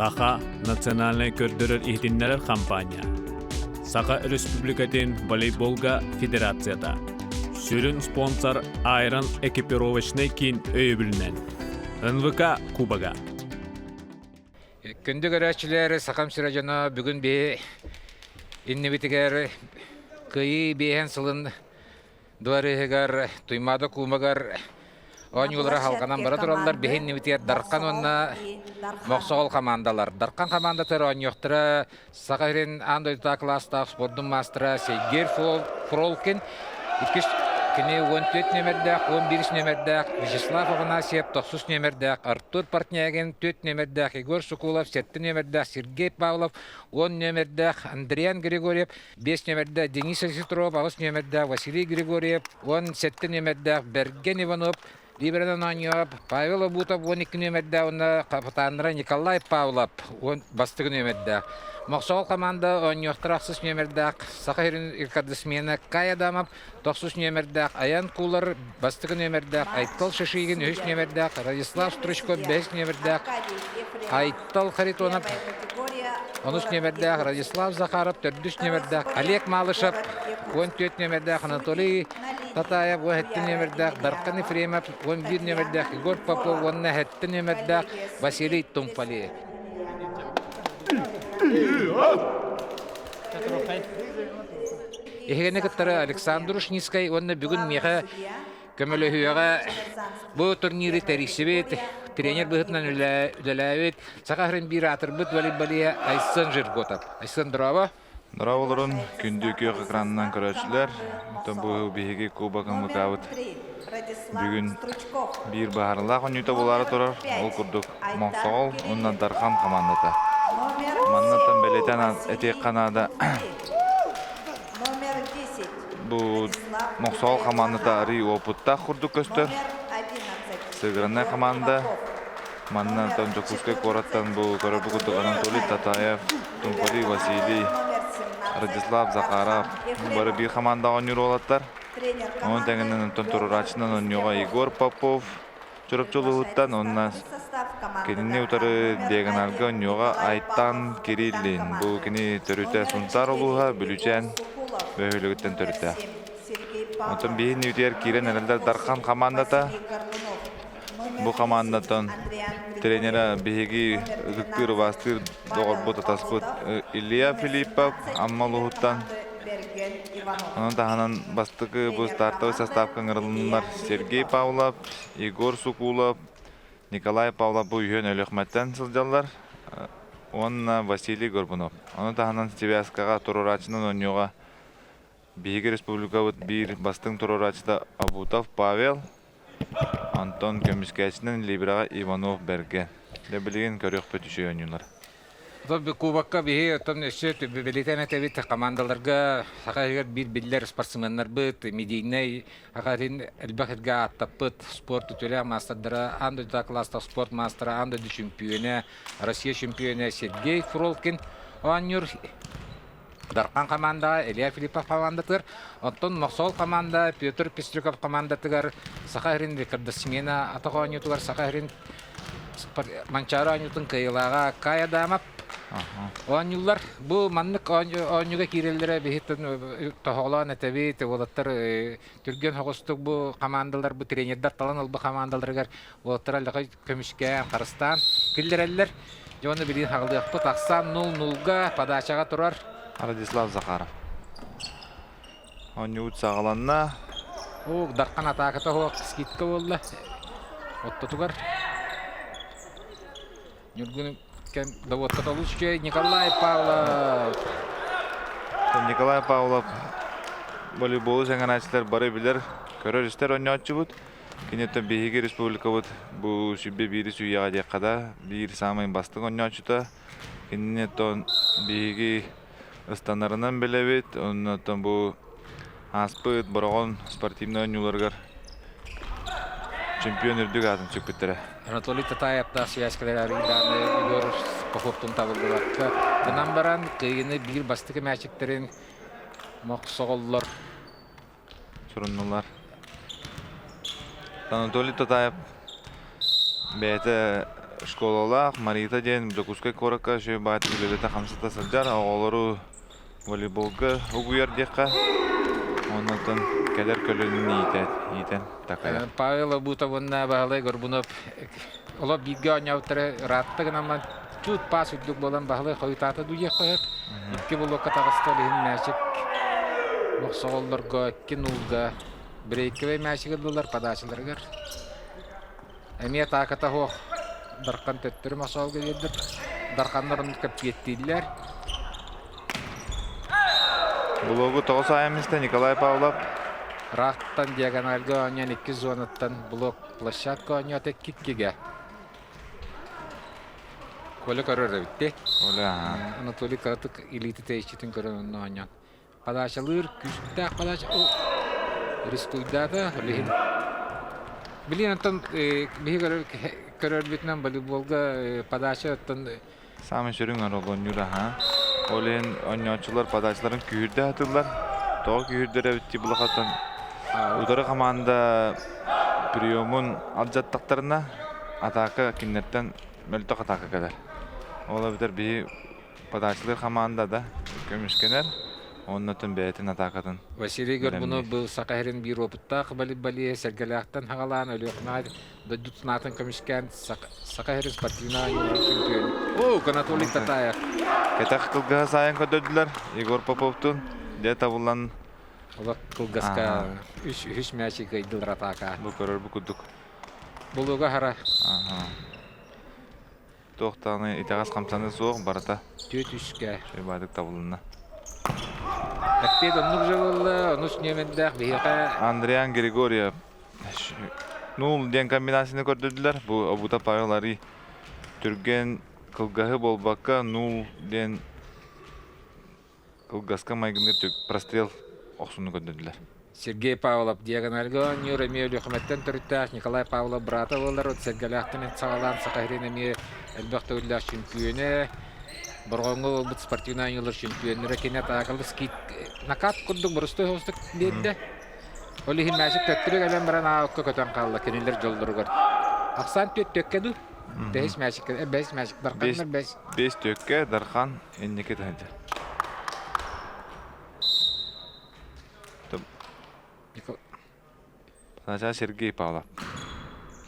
Аха национальный көрдөрөр ихтиннелер кампания. Саха Республикатын волейболга федерацияда. Сүрін спонсор Айрон экипировочный кин өйбілінен. НВК Кубага. Күнді көрәтшілері Сақам Сирajana бүгін бе иннебитігер күйі бейен сылын дуарығығар, туймады кумагар оңюлары халқанан бара тұралар бейен небитігер дарқан онна моқсоғыл командалар. Дарқан командатыр оңюқтыры Сақайрын андойта класстав спордың мастера Сейгер Фролкин, икіш Кіне 14 нөмірдәк, 11 нөмірдәк, Вячеслав Афанасьев 9 нөмірдәк, Артур Партнягин 4 нөмірдәк, Егор Соколов 7 нөмірдәк, Сергей Павлов 10 нөмірдәк, Андриан Григорьев 5 нөмірдәк, Денис Ситров 6 нөмірдәк, Василий Григорьев 17 нөмірдәк, Берген Иванов, Либеран Ананьев, Павел Абутов 12 нөмірдәк, онна капитанра Николай Павлов 10 нөмірдәк. Моқсоғыл команда оңюқтырақсыз нөмірдәк, Сақайрын иркадысмена Кай Адамов 9 нөмірдәк, Аян Кулар 5 нөмірдәк, Айтал Шашигин 3 нөмірдәк, Радислав Стручко 5 нөмірдәк, Айтал Харитонов 13 нөмірдәк, Радислав Захаров 4 нөмірдәк, Олег Малышев 14 нөмірдәк, Анатолий Татаев 10 нөмірдәк, Дарқан Ефремов 11 нөмірдәк, Егор Попов 10 нөмірдәк, Василий Тумфалиев. Ехегені кіттары Александр Ушницкай, онны бүгін меға көмілі хүйеға бұл турниры тәрісібет, тренер бұғытынан үләләует, сақағырын бір атыр бұд волейболия Айсын Жирготов. Айсын дұрава? Дұрава оларын күнді күйеқ экранынан көрәтшілер. Бұл бейге кубакын мұқауыт. Бүгін бір бағарылақ өнюті болары тұрар. Ол күрдік Моқсоғыл, оннан Дархан командата. Маннаттан бәлетен әтек қанада. Бұл Моқсоғыл командата арый опытта құрдық көстір. Сығырына команда. Маннаттан Жокускай қораттан бұл көрі бұғыдық Анатолий Татаев, Тумфали Василий, Радислав Захаров. Бары бір команда ойныр олаттар. Оның тәңінен тұрырачынан ойныға Егор Попов жүріп жолы ұттан. Онына кеніне ұтары Дегенарга ойныға Айтан Кириллин. Бұл кені түріті сұнтар олуға бүлічен бөйлігіттен түріті. Онтан бейін үтер кирен әлілдер Дархан командата. Бұл командатан тренера бейгі үгіктір вастыр доғыр бұт атаспыт Илья Филиппов аммалуғыттан. Onun tahanan bastığı bu startı sastavkan ırılınlar Sergey Pavlov, Igor Sokolov, Nikolay Pavlov bu yön ölüqmetten sılcalar. Onunla Vasiliy Gorbunov. Onun tahanan Sivyaskaga tururaçının oynuyoga Beygi Respublika bir bastığın tururaçıda Abutov Pavel, Anton Kömüskeçinin Liberaga Ivanov Bergen. Lebilgin körüq pötüşü oynuyorlar. Кубакка бие тон эше билетен этебит командаларга сакайгер бир биллер спортсменнер бит медийный агарын элбахетга аттапыт спорт төлө мастerdara андыда класста спорт мастера андыда чемпионы Россия чемпионы Сергей Фролкин онюр Дарқан команда Илья Филиппов командатыр оттон Моқсоғыл команда Петр Пестрюков командатыгар сакайрын рекордсмена атагонютугар сакайрын Манчара онютун кыйлага Кай Адамов Оңюлар бұл маннык оңюга киреллere бехиттен тохолан этебит олаттар түрген хогостук бу командалар бу тренердер талан ол бу командаларга олаттар алгы көмүшкә Карыстан киллереллер жоны билин хагылдыкты таксан 0-0га подачага турар Радислав Захаров. Оңют сагаланна. О, Дарқан атаката хок скитка болла. Оттотугар. Юргун Давот Каталучке, Николай Павлов. Николай Павлов волейбол сәңгәнәчләр бары билер. Көрәристер ойнатчы бут. Кинеттен Бейги Республика бут. Бу шибе бири суяга декада бир самый бастык ойнатчыта. Кинеттен Бейги ыстанарынан белебит. Оннан бу аспыт боргон спортивный ойнуларга чемпион үрдүк атын чыгып кетти. Анатолий Татаев да связкалар Игор Поповтун табылдылакка. Bundan baran kıyını bir bastıkı мәчектерин Моқсоғыллар. Анатолий Татаев бәйті школалах Марита ден Докускай Корака шөй бат үлелете хамсыта сылжар оғолору волейболга угуяр дека. Оннан кәдер көлөнүн иитен такая. Павел Бутовна бағалай Горбунов олап бирге ойнауттары ратты гынаман чут пас үддік болан бағалай қойытаты дуе қойып. Икки болуққа тағысты олығын мәшік мұқсағолларға, икки нулға бір-еккебей мәшік ұлылар падашыларғар. Әме тақыта хоқ дарқан төттірі масауға едір. Дарқанларын көп кеттейділер. Блогу тоғыз айымызда Николай Павлов. Рақтан диагоналға ойнан 2 зонаттан блок площадка ойнат киткеге. Колы көрөр битти. Оля. Анатолий Каратык элиты тейчитин көрөнүн ойнан. Падашалыр күстак падаш рискуйдата лехин. Билин антон бигер көрөр битнен волейболга падашаттан Самый шүрүн аролон юра ха. Олен ойночулар падашыларын күйірді атылар. Тоғы күйірдері бітті бұлақаттан. Удары команда приемын алжаттақтарына атака киннерттен мөлтөк атака кадар. Ола битер би падашылар команда да көмүшкенер. Оннотун бетин атакатын. Василий Горбунов был сакахрин бир опытта бали сергеляктан хагалан өлөкнай дудутнатын көмүшкен сакахрин спортивна чемпион. О, Анатолий Татаев. Кетак кылга сайын көдөдүлөр. Егор Поповтун де табылан Олак кылгаска үш мячик ыйдылар атака. бу көрөр бу кудук. Булуга хара. Тоқтаны итагас камсаны соқ барата. Төт үшке. Шойбадык табылына. Әппет оннук жабылы, онус немендақ бейіға. Андриан Григорьев. Нул ден комбинацияны көрдөдүлөр. Бу Абута Павелари түрген кылгахы болбакка нул ден кылгаска майгыныр түк прострел оксуну көрдөдүлөр. Сергей Павлов диагоналга ойнур, эми өлөкметтен түрттәш, Николай Павлов брата болар, от Сергеляқтын сағалан сақайрен эми әлбәқті өлләш чемпионы. Борғонғы олбыт спортивна ойнылар чемпионы. Рекене тағылы скит накат күрдік бұрысты хостық деді. Олихин мәшік төттірік әлем баран ауққа көтен қалды, кенелер жолдырғыр. Ақсан төттөккеду. Бәйс мәшік дарқанлар бәйс. Бес төкке дарқан эннеке тәді. Сначала Сергей Павлов.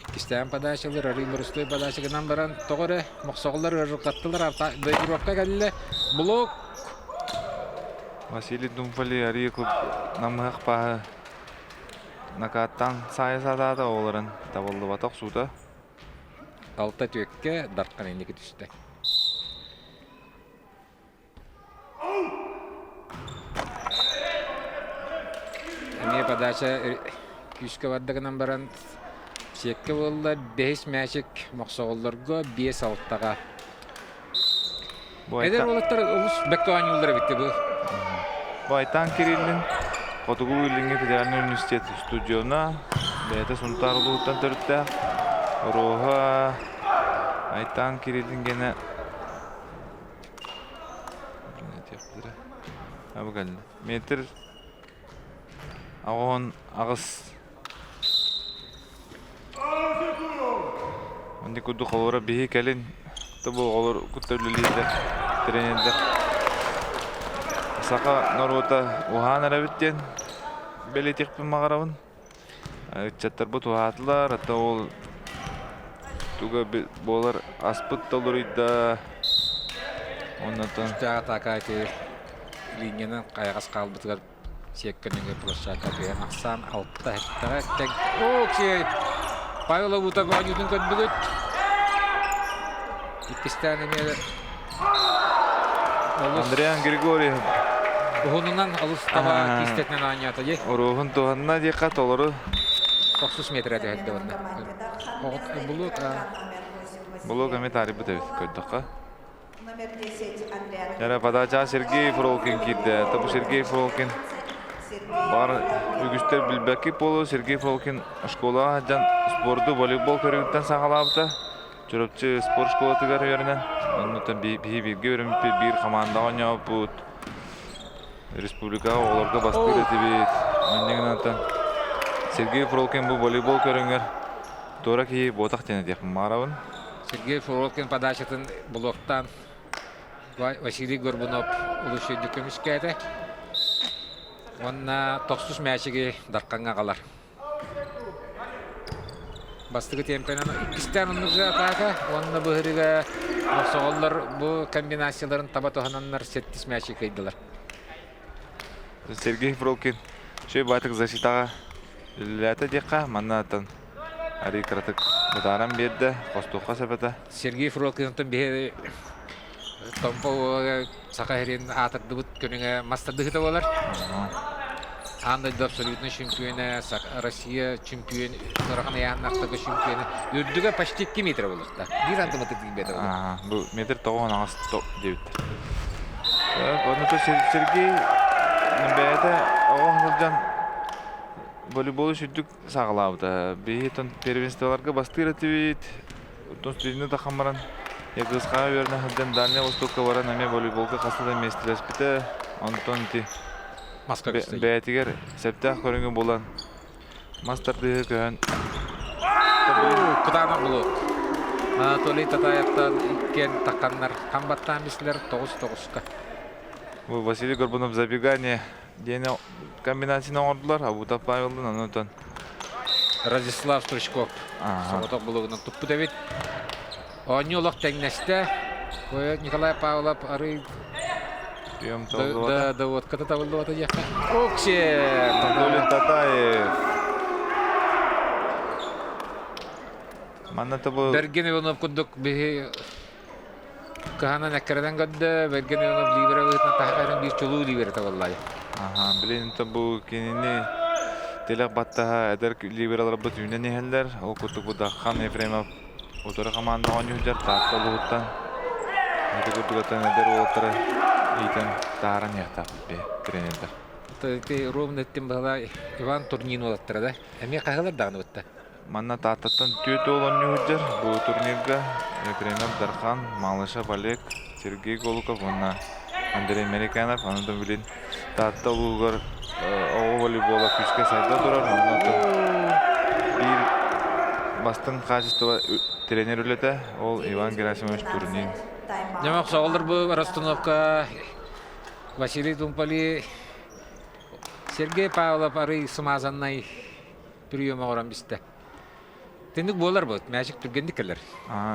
Кистән падашылар, арин бұрысты падашығынан баран тоғыры, мұқсағылар өріқаттылар, бәйгіруаққа кәлілі блок. Василий Думфали ари клуб намыхақ пағы накаттан сайысадады оларын табылды батақ суда. Алта төкке дарқан ендекі түсті. Әме падаша күшкі баддығынан баран секке болы 5 мәшік мұқсағыларға 5 алттаға. Әдер олаттар ұлыс бәкті ойнылдары бітті бұл. Байтан Кириллин Котугу Уиллинги Федеральный университет студиона бәйті сұнтар ұлғыттан түрітті. Роға Айтан Кириллин гені метр ағуын ағыз онды күдді қолыра бейі кәлін тұбы қолыр күттөрлілейді тренерді Сақа Норвота ухан әрәбіттен бәлі текпін мағарауын. Үтчаттар бұт уғатылар, атта ол туға болар аспыт толыр үйді. Оннатын... Үштіға тақа әте линияның қайғас қалбытығар секкеніңге площадка бейін ақсан алтта әттіға әттен. Окей! Павел Абутов ойнудың көтбігіт. Иккістен емеді. Андриан Григорьев. Бұғынынан алыс таба кистетінен ойнаты де. Орығын туғанына дейқа толыры. 90 метр әді әлді онда. Бұлық әме тарибі тәбет көддіққа. Яра падача Сергей Фролкин кирді. Табы Сергей Фролкин бар үгістер білбәкі болу. Сергей Фролкин школа жан спорды волейбол көрігіттен сағалабыта. Жүріпчі спорт школа тігар өрінен. Оннытан бірге өріміппе бір команда ойнау бұд. Республика оларға бастыры дебет. Оннеген антан Сергей Фролкин бұл волейбол көріңер. Тора кейі ботақ тені деп марауын. Сергей Фролкин подачатын блоктан Василий Горбунов улушуйду көмүскәде. Онна 90 мәчеге дарканга калар. Бастыгы темпенен икистен оннугы атака, онна быһырыга соголлар бу комбинацияларын таба тохананнар 7 мәче кыйдылар. Сергей Фролкин шөй батык защитага ләтә дикка маннатан ари кратык бутаран берде костукка сәбәтә. Сергей Фролкинтон бе Томпо Сахарин атырды көнүгө мастардыгы да болар. Анда да абсолютно чемпионы, Россия чемпион, Раханаяннактагы чемпионы. Үрдүгө почти 2 метр болот да. Бир антым атып бете болот. Бу метр 9 деп. Сергей бәйті оғылжан волейболы шүттік сағылауды. Бейттен первенстволарға бастыр әтівейт. Ұттын студияны тақамаран. Егізқаға өріне хілден Дальния Востокқа баран әме волейболға қасыда местілес біті. Антон ти бәйтігер сәптәқ көріңі болан. Мастарды күйін. Құдана бұлы. Анатолий Татаевтан иккен таққанлар. Қамбаттан бісілер 9-9-қа. Василий Горбунов забегание. Дені комбинацияны ордылар. Абутов Павелдың анатон. Радислав Стручков. Соғытық бұлығының тұппы дәвет. Оны олық тәңнәсті. Николай Павлов ары... Да, вот, когда табылды ота жаққа. Оксен! Анатолий Татаев. Манната бұл... Берген Иванов күндік бе... Кахана нәккерден көдді. Берген Иванов либера ғытна таққарын бір чолу либера табыллай. Білейін бұл кенені телек баттаға әдір либералар бұт үйінен ехелдер. Ол күттік бұда Хан Ефремов ұтыры қаманды оң үйдер таққалы ұттан. Әді күттік ұттан әдір олықтары ейтін тағаран яқтап бе тренердер. Ровно өттен бағала Иван турнин олаттыры да. Әме қағылар дағыны бұтта? Манна таттаттан түйеті олан үйдер. Бұл турнирға Ефремов, Дархан, Малышев, Олег, Сергей Голуков, онна Андрей Американов, анадың білін татта ұлғыр оғы волейбола күшке сайда тұрар. Bir бастың қажыстыва тренер үлеті, ол Иван Герасимович турнин. Жамақ соғылыр бұл расстановка Василий Тумпали, Сергей Павлов ары сымазаннай приема оран бісті. Тендік болар бұл, мәшік түргенді келер.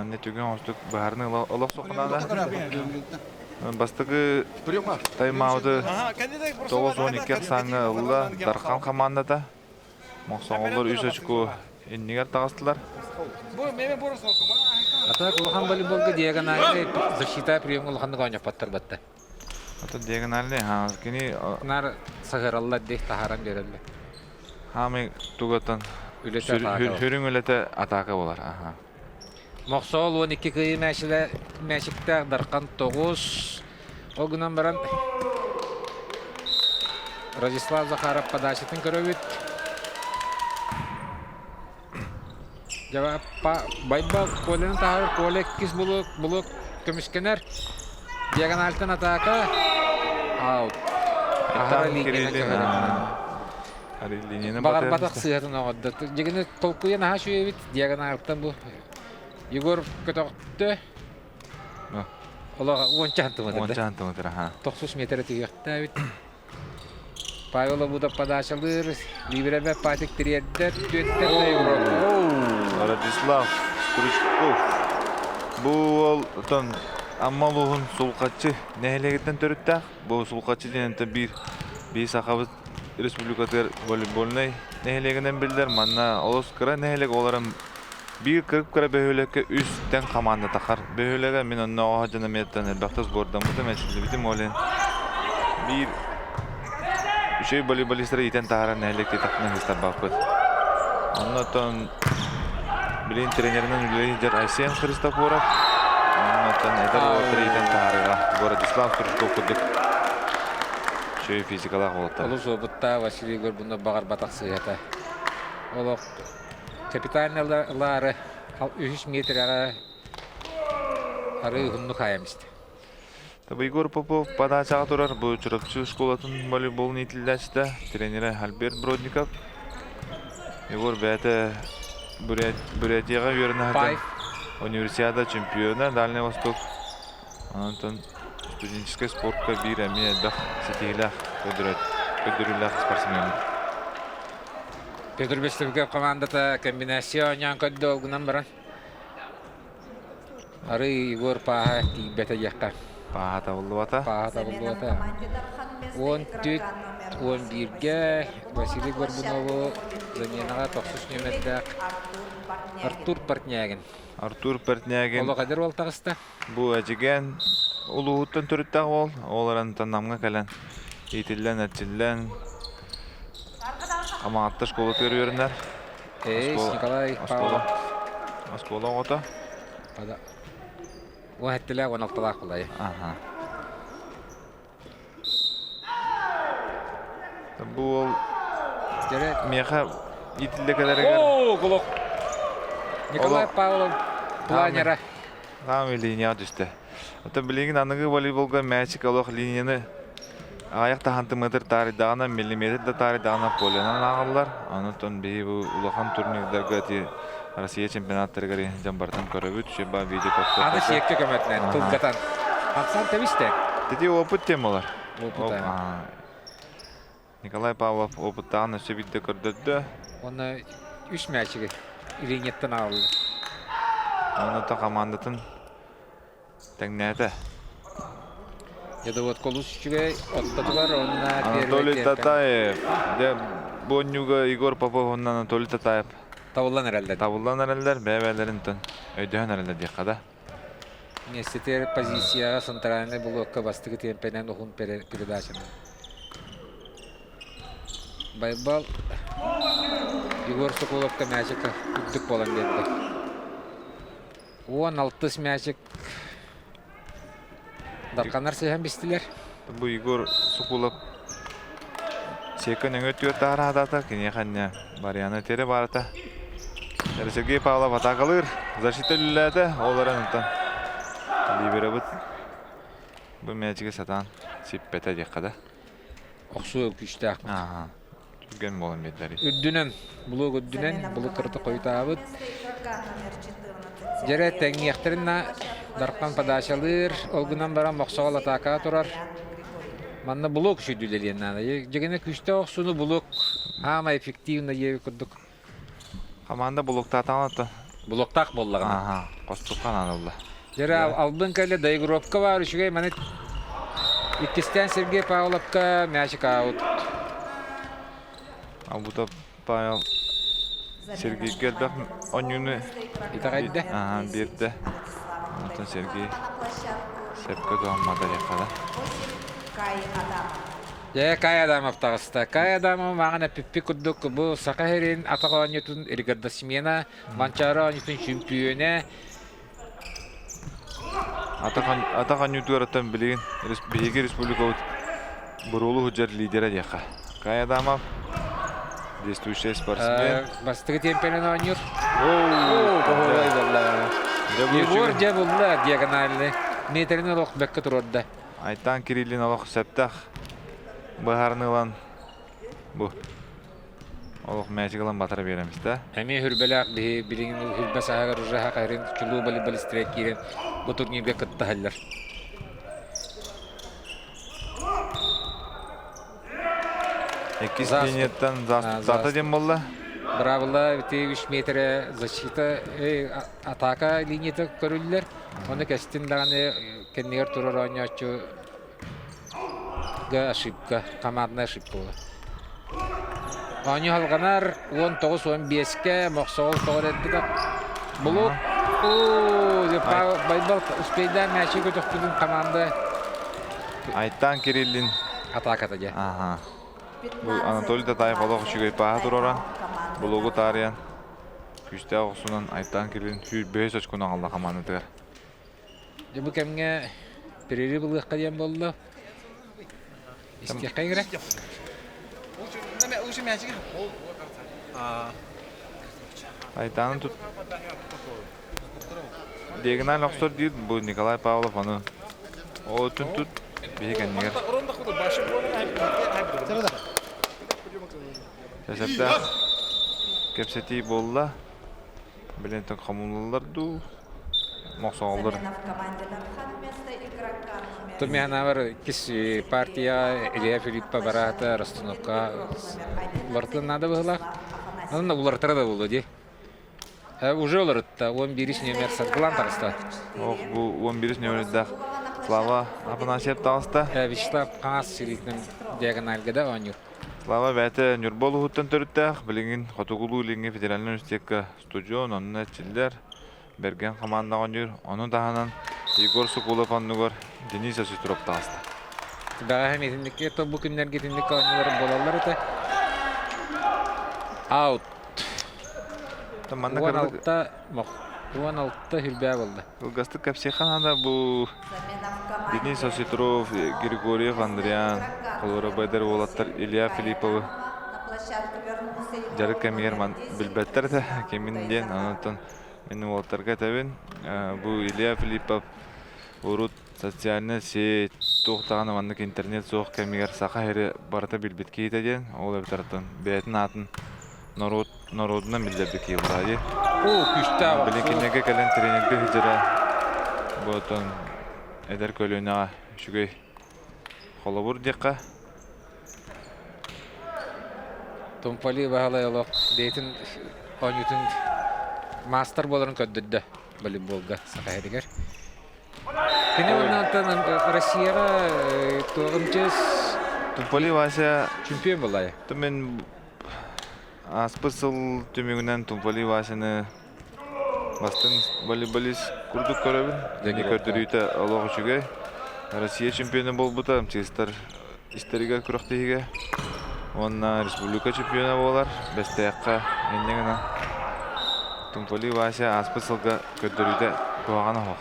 Не түрген остық бағарының олық соқынада. Бастығы таймауды 9-12 саңы ұлда Дархан командада. Моқсаңғылар 3 очку еннегер тағыстылар. Атақ ұлған волейболға диагональный защита прием ұлғанды ғанyak баттар батты. Ата диагональный, кені... Нар сағыралла дейх тахаран берелі. Хамы тугатан хүрің өлеті атака болар. Моқсол 12 күйі мәшіктәк Дарқан 9. Оғынан баран Радислав Захаров подачетін көрөбіт. Жава байба коленің тағыр коле кіз бұлық көміскенер. Диагональтын атака. Аут. Ахара линияны Бағар батақ сығатын оғады. Жегені толқуен аға шүйебіт. Диагональтын бұл. Егор көтөқтті. Олаға 10 антымыдыр. 90 метр түйіқті әбіт. Павелов бұда подачалыр. Либеребе патик тіреді. Төттер Европа. Радислав Стручков. Бұл аммалуғын сұлқатшы нәхелегеттен төріттәқ. Бұл сұлқатшы дененті бір сақабыз республикатыр волейболнай нәхелегінен білдер. Манна олыс кіра нәхелег оларын bir kırıp kıra böhüлекке üstten komanda takar. Böhülege min onun oğa canımiyattan elbette zbordan bu da mesele bizim olen. Bir şey voleybolistler iten taharan nehlekte takman ister bakıt. Ondan bilin trenerinin üyeleri jar Aysen Kristoforov. Ondan eder otur iten taharga. Boradislav Turkov kuduk. Şey fizikala oldu. Oluz obutta Vasiliy Gorbunov bağır batak sıyata. Olaq Kapitaniyaları 3 metreye arı hınlık ayamıştı. Tabi Igor Popov padaçağa durar. Bu çırapçı şkolatın voleybolunu itildaçtı. Treneri Albert Brodnikov. Igor bəyətə Buratiyağa yörünə həcəm. универсиада чемпиона Дальний Восток. Антон студенческий спортка бир әме әлбәқ сетегіләқ көдіріләқ спортсмен. Петр Бестовка командата комбинация нян көдді олғынан баран. Ары Егор Паха тиббеті жаққа. Паха табылды бата. Паха табылды бата. 10-11-ге Василий Горбунову заменаға 90 нөмірдәк Артур Партнягин. Артур Партнягин. Олы қадыр ол тағысты? Бұл әжіген ұлығыттан түріттәқ ол. Оларын танамға кәлін. Етіллән, әтчіллән. Амағатты школы көрерінер. Николай Павлов. Оскола ота. Ол әттілі 16-лақ бұлай. Бұл меха етілі кәдәрігер. Ооо, құлық! Николай Павлов планера. Ғамы линия түсті. Ота білеген анығы волейболға мәчік олық линияны аяқта хантыметр таридағына, миллиметрді таридағына полянан ағылар. Анытын бейі бұл ұлақан турнирдерге әте Россия чемпионаттарыгары жамбартан көрөбүт, шеба видео коптар. Аны шекке көмөтінен, тұлғатан. Ақсан тәбісті? Тети опыт темалар. Опыт. Николай Павлов опыттағын өсі бидді көрдірді. Оны 3 мәчігі иринеттен алды. Оны та командатын тәңнәті. Еді вот колус үшіге оттатылар, онына Анатолий Татаев. Боннюга Егор Попов, онна Анатолий Татаев. Табылдан әрәлден. Табылдан әрәлдер, бәбәлерін тон өйдіғын әрәлдер дейқада. Местетер позицияға центральный блокқа бастығы темпенен ұғын передачаны. Байбал Егор Соколовқа мәчік үттік болан деді. 16 мәчік Дарқанар сейхен бестілер. Бұл Егор Соколов секін өңі өтті арадата, кене қанне барияны тері барыта. Сергей Павлов атақалыр, защита үліләді, оларын ұнтан. Либері бұд. Бұл мәчіге сатан сеппеті деққада. Оқсу өкішті ақмыт. Түрген болын бетлері. Үддінен, бұлық үддінен, бұлық қырты қойта абыт. Жере тәңі ектірінна Дарқан падашалыр, олғынан баран мақсағал атақа тұрар. Манна бұлық үшіділерен нады. Жегені күшті оқсуны бұлық ама эффективна егі күрдік. Команда бұлықта атаңлатты. Бұлықтақ боллағына. Қостыққан анылды. Жере албын кәлі дайгуровка бар үшіге мәні иккістен Сергей Павловка мәшік аут. Абута Павел Сергей келбәк онюны Итағайды? Берді. Онтан Сергей сәпкі дуаммада деқада. Кай Адамов тағысты. Кай Адамов мағына пиппи күрдік. Бұл сақа херин атаға онютын Иргадда Смена, Манчара онютын чемпионе. Атаға онюту араттан білеген Бейге Республика бұрулы хүджар лидера деқа. Кай Адамов действующий спортсмен. Бастығы темпелен онют. Егор же бұлла диагональный. Метрін олық бәккі тұрорда. Айтан Кириллин олық сәптақ. Бұхарнылан бұ. Олық мәчіғылан батыры береміз да. Әме хүрбәләқ білігін хүрбә сағағар ұжаға қайрын чулу балистірек керен бұл турнирге күтті халлар. Екіз линияттан заты дем болды. Бравыла 3 метрі защита атака линияты көрілдер. Оны кәстін дағаны кәннегер тұрар ойнатшы ошибка, командная ошибка была. Они халганар 19-15-ке мақсағыл тоғыр әдді да. Бұлық. Байбал успейді мәші көтіқтідің команда. Айтан Кириллин. Атаката же. Бұл Анатолий Татаев олық үшігей паға тұраран. Бұлығы тариян. Күшті ағысынан Айтан Кириллин бөйс өчкуна қалда командатығар. Бұл кәмге перері бұлыққа дем болды. İsteyek kaygıra. Айтанын тут. Diagonal oxtor değil bu Nikolay Pavlov onu. O tut. Bir kendiler. Sesepte kepseti bolla. Bilenton kamullar du. мохсооллар. Тумяна бар кис партия Илья Филиппа барата расстановка лартын надо было. Анна улартара да булды ди. Уже оларытта 11 номер сатылан тарыста. Ох, бу 11 нөмірді Слава Афанасьев талыста. Вячеслав Қаңас сиритнен диагоналгада оню. Слава бәті Нюрбол ұғыттан түріттәқ, біліңін Хотугулу иліңі федеральный университетка студион, онына чилдер, берген командаған жүр. Оның тағынан Егор Сокулов анныгор Денис Осистров талыста. Бәға хәметіндікке тобу күннер кетіндік онылар болалар еті. Аут. 16-та хүлбә болды. Гасты кәпсейханада бұл Денис Осистров, Григорьев, Андриан, Қолора Байдар олаттар Илья Филипповы. Жарық кәмегер білбәттер де, кемінден, анытын менің олаттарға тәбін. Бұл Илья Филиппов ұрут социальный сет тоқтаған амандық интернет соқ кәмегер сақа әрі барата білбетке етеден, ол әбітарттың бәйтін атын народынан білдерді кейілді. Білінкенеге кәлін тренерге хиджера бұтын әдер көлінаға үшігей қолы бұр деққа. Тумпали бағалай олық дейтін онютын мастер боларын көддіді волейболға сақа әрігер. Кені оннан Россияға тоғымчыз Тумпали Вася чемпион болайы. Мен аспысыл төмегінен Тумпали Васяны бастың волейболист күрдік көребін. Дәне көрдірейті олығы үшіге. Россия чемпионы бол бұта, честер истерігер күріқтейге. Онна республика чемпионы болар. Бәстәяққа әннеңіна. Тумпали Вася аспысылға көрдірейті көғаны хоқ.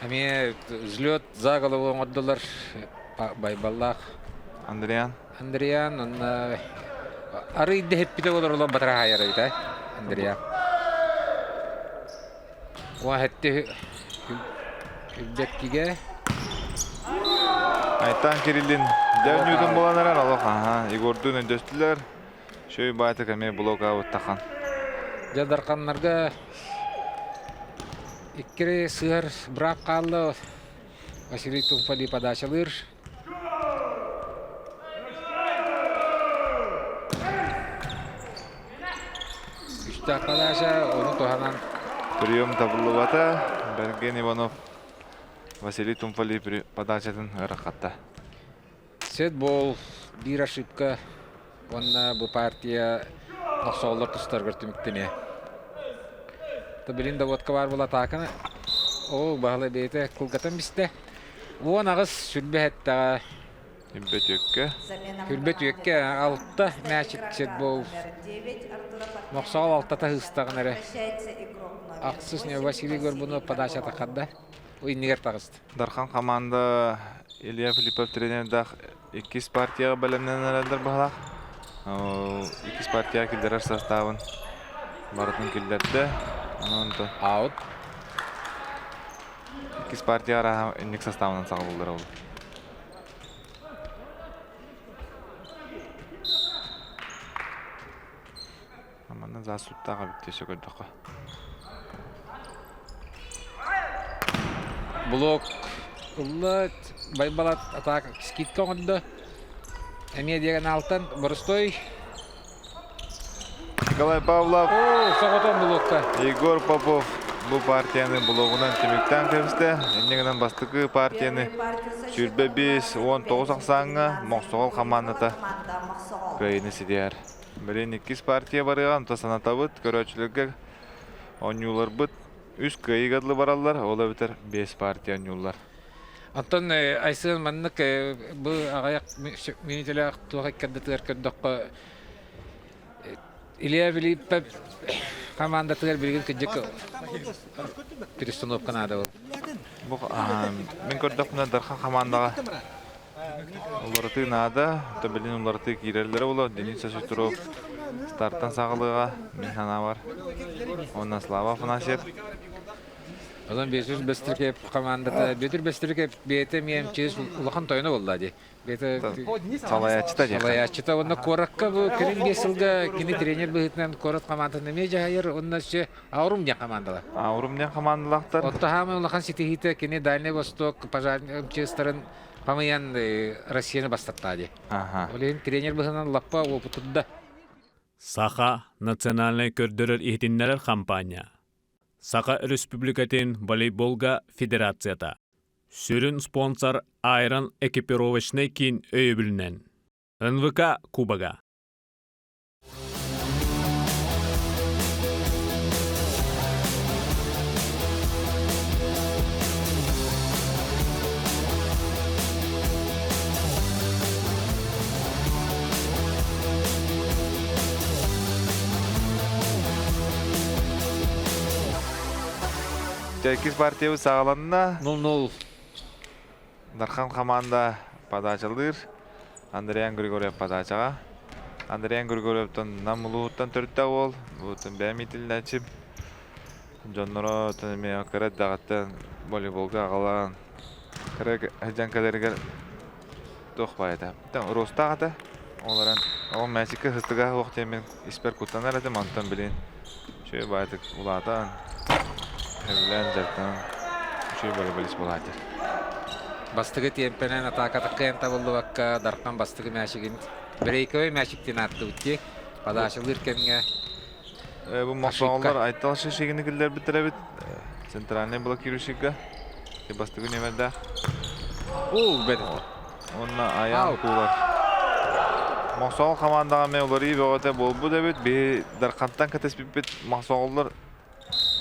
Әме взлет за голову отдалар Байбаллақ. Андриан, онна арыйды хеппіде олар олар батыра хайар айта. Андриан. Оған хәтті үлбәккеге. Айтан Кириллин дәвнюдің боланарар алық. Егордың өндестілер. Шөй байты кәме блок ауыт таққан. Жадарқанларға иккері сығар бұрақ қалды. Василий Тумпали подачалыр. Үштақ подаша, оны тоғанан Прием табылы бата. Берген Иванов Василий Тумпали подачатын ұрақатта. Сет бол бір ошибка. Онна бұл партия нақсаулар тұстар көртіміктіне. Білін даводқа бар бұл атақаны. О, бағылы бейті күлгатын бісті. Оған ағыз сүрбе әттіға. Хүлбет өкке алтта мәчет сет бол. Нақсауыл алтата ғыстағын әрі. Ақсыз не Василий Горбунов подача тақадда. Ойнегер тағызды. Дархан команда Илья Филиппов тренердақ 2 партияға бәлемнен әрәлдір бағалақ. 2 партия келдерер составын барытын келдерді. Аут. 2 партияға үннік составынан сағылдыр олды. Аманна засуттаға біттесі көрдіққа. Блок. Уллат. Байбалат атака скидка оңды. Әме деген алтын. Бұрыстой. Николай Павлов. Соғытын блокка. Егор Попов бұл партияны блогынан темектен кәбісті. Әннегінен бастықы партияны сүрбе 5-19 ақсаңға Моқсоғыл қаманыта көйіні сидер. Бірін 2 партия барыған, ұта бұд, көрөчілерге оңюлар бұд. 3 көйі ғадлы баралар, ола бітір 5 партия оңюлар. Антон Айсын маннық бұл ағаяқ минителі ақтуға кәддетілер көрдіққа Илья Филиппов командатығар білген күнжек перестановка нады ол. Мен көрдіқ мұна Дархан командаға оларты нады, білін оларты кейрерлері олы. Денис Осистров старттан сағылыға мен хана бар. Онна Слава Афанасьев. Одан бесүз бестрикеп командата бетер бестрикеп бете мем чиз улахан тойна болла ди. Бете Салаячта дек. салаячта онна коракка бу кирин бесилга кини тренер быгытнан корат команданы неме жайыр онна че аурум не командалар. Аурумнен командалактар. Отта хамы улахан ситихите кини Дальний Восток пожарный чистарын памаян Россияны бастатта ди. Ага. Олен тренер быгынан лаппа опытында. Саха национальный көрдөрөр ихтиннелер кампания. Саха Республикатын волейболга федерацията. Сүрін спонсор Айран экипировочный кин өйбілінен. НВК Кубага. Текис партия сағаланына 0-0. Дархан команда подачалыр. Андреян Григорьев подачаға. Андреян Григорьевтан намылуыттан төртті ол. Бұтын бәмейтілін әчіп. Жоннары түніме өкірет дағаттан волейболға ағалаған. Кірек әжен кәдергер тоқпайды. Роста ағады. Оларын ол мәсікі хыстыға оқтемен іспер күттанар әді мантан білін. Шөй байтық ұлатан. Хевлен жартан. Шөй волейболист болады. Бастығы темпенен атака таққайын табылды баққа дарқан бастығы мәшігін. Бірейковой мәшіктен атты өтте. Падашылыр кәнге. Бұл мақсағылар айталшы шегіні кілдер бітірәбіт. Центральный блокирующийға. Бастығы немерді. Ол бәді. Онына аян кулар. Мақсағыл командаға мен олар үй бәғаты бол бұд әбіт. Бей дарқанттан кәтес біппет мақсағылар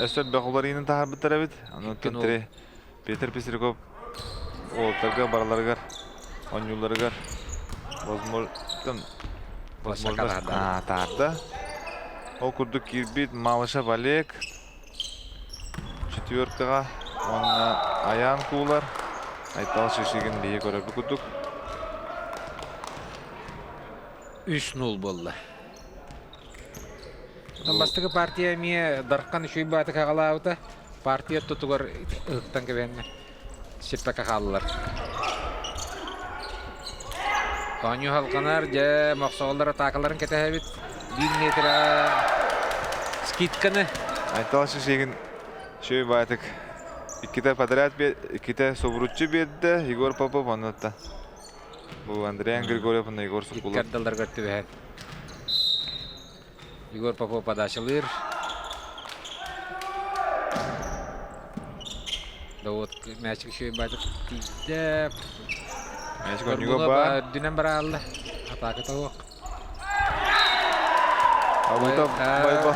әсөл бәғылар үйінің тағар бітір әбіт. Ануттан тірі Петр Пестриков олтарға бараларығар, онюларығар, возможность тарды. Ол күрдік кирбит Малышев Олег. Четверкаға, онына аян кулар. Айтал шешеген бейе көрәбі күрдік. 3-0 болды. Бастығы партия мие дарқан үшүй баты қағалауыда. Партия тұтығыр ұқтан кәбенне. Сеппәкә қалылар. Қаню халқанар жа мақсағылар атақаларын кәтәбет. 1 метра скидканы. Айтал шешеген шөй байтық. Иккіте подряд бет, иккіте собруччы бетді, Егор Попов онытта. Бұл Андреян Григорьев, Егор Сукулов. Иккардалар көрті бәйін. Егор Попов падашылыр. Да вот мячик еще и байтық тиздеп. Мячик онюға бар. Дүнен бір алды. Атака тауық. Абута байба.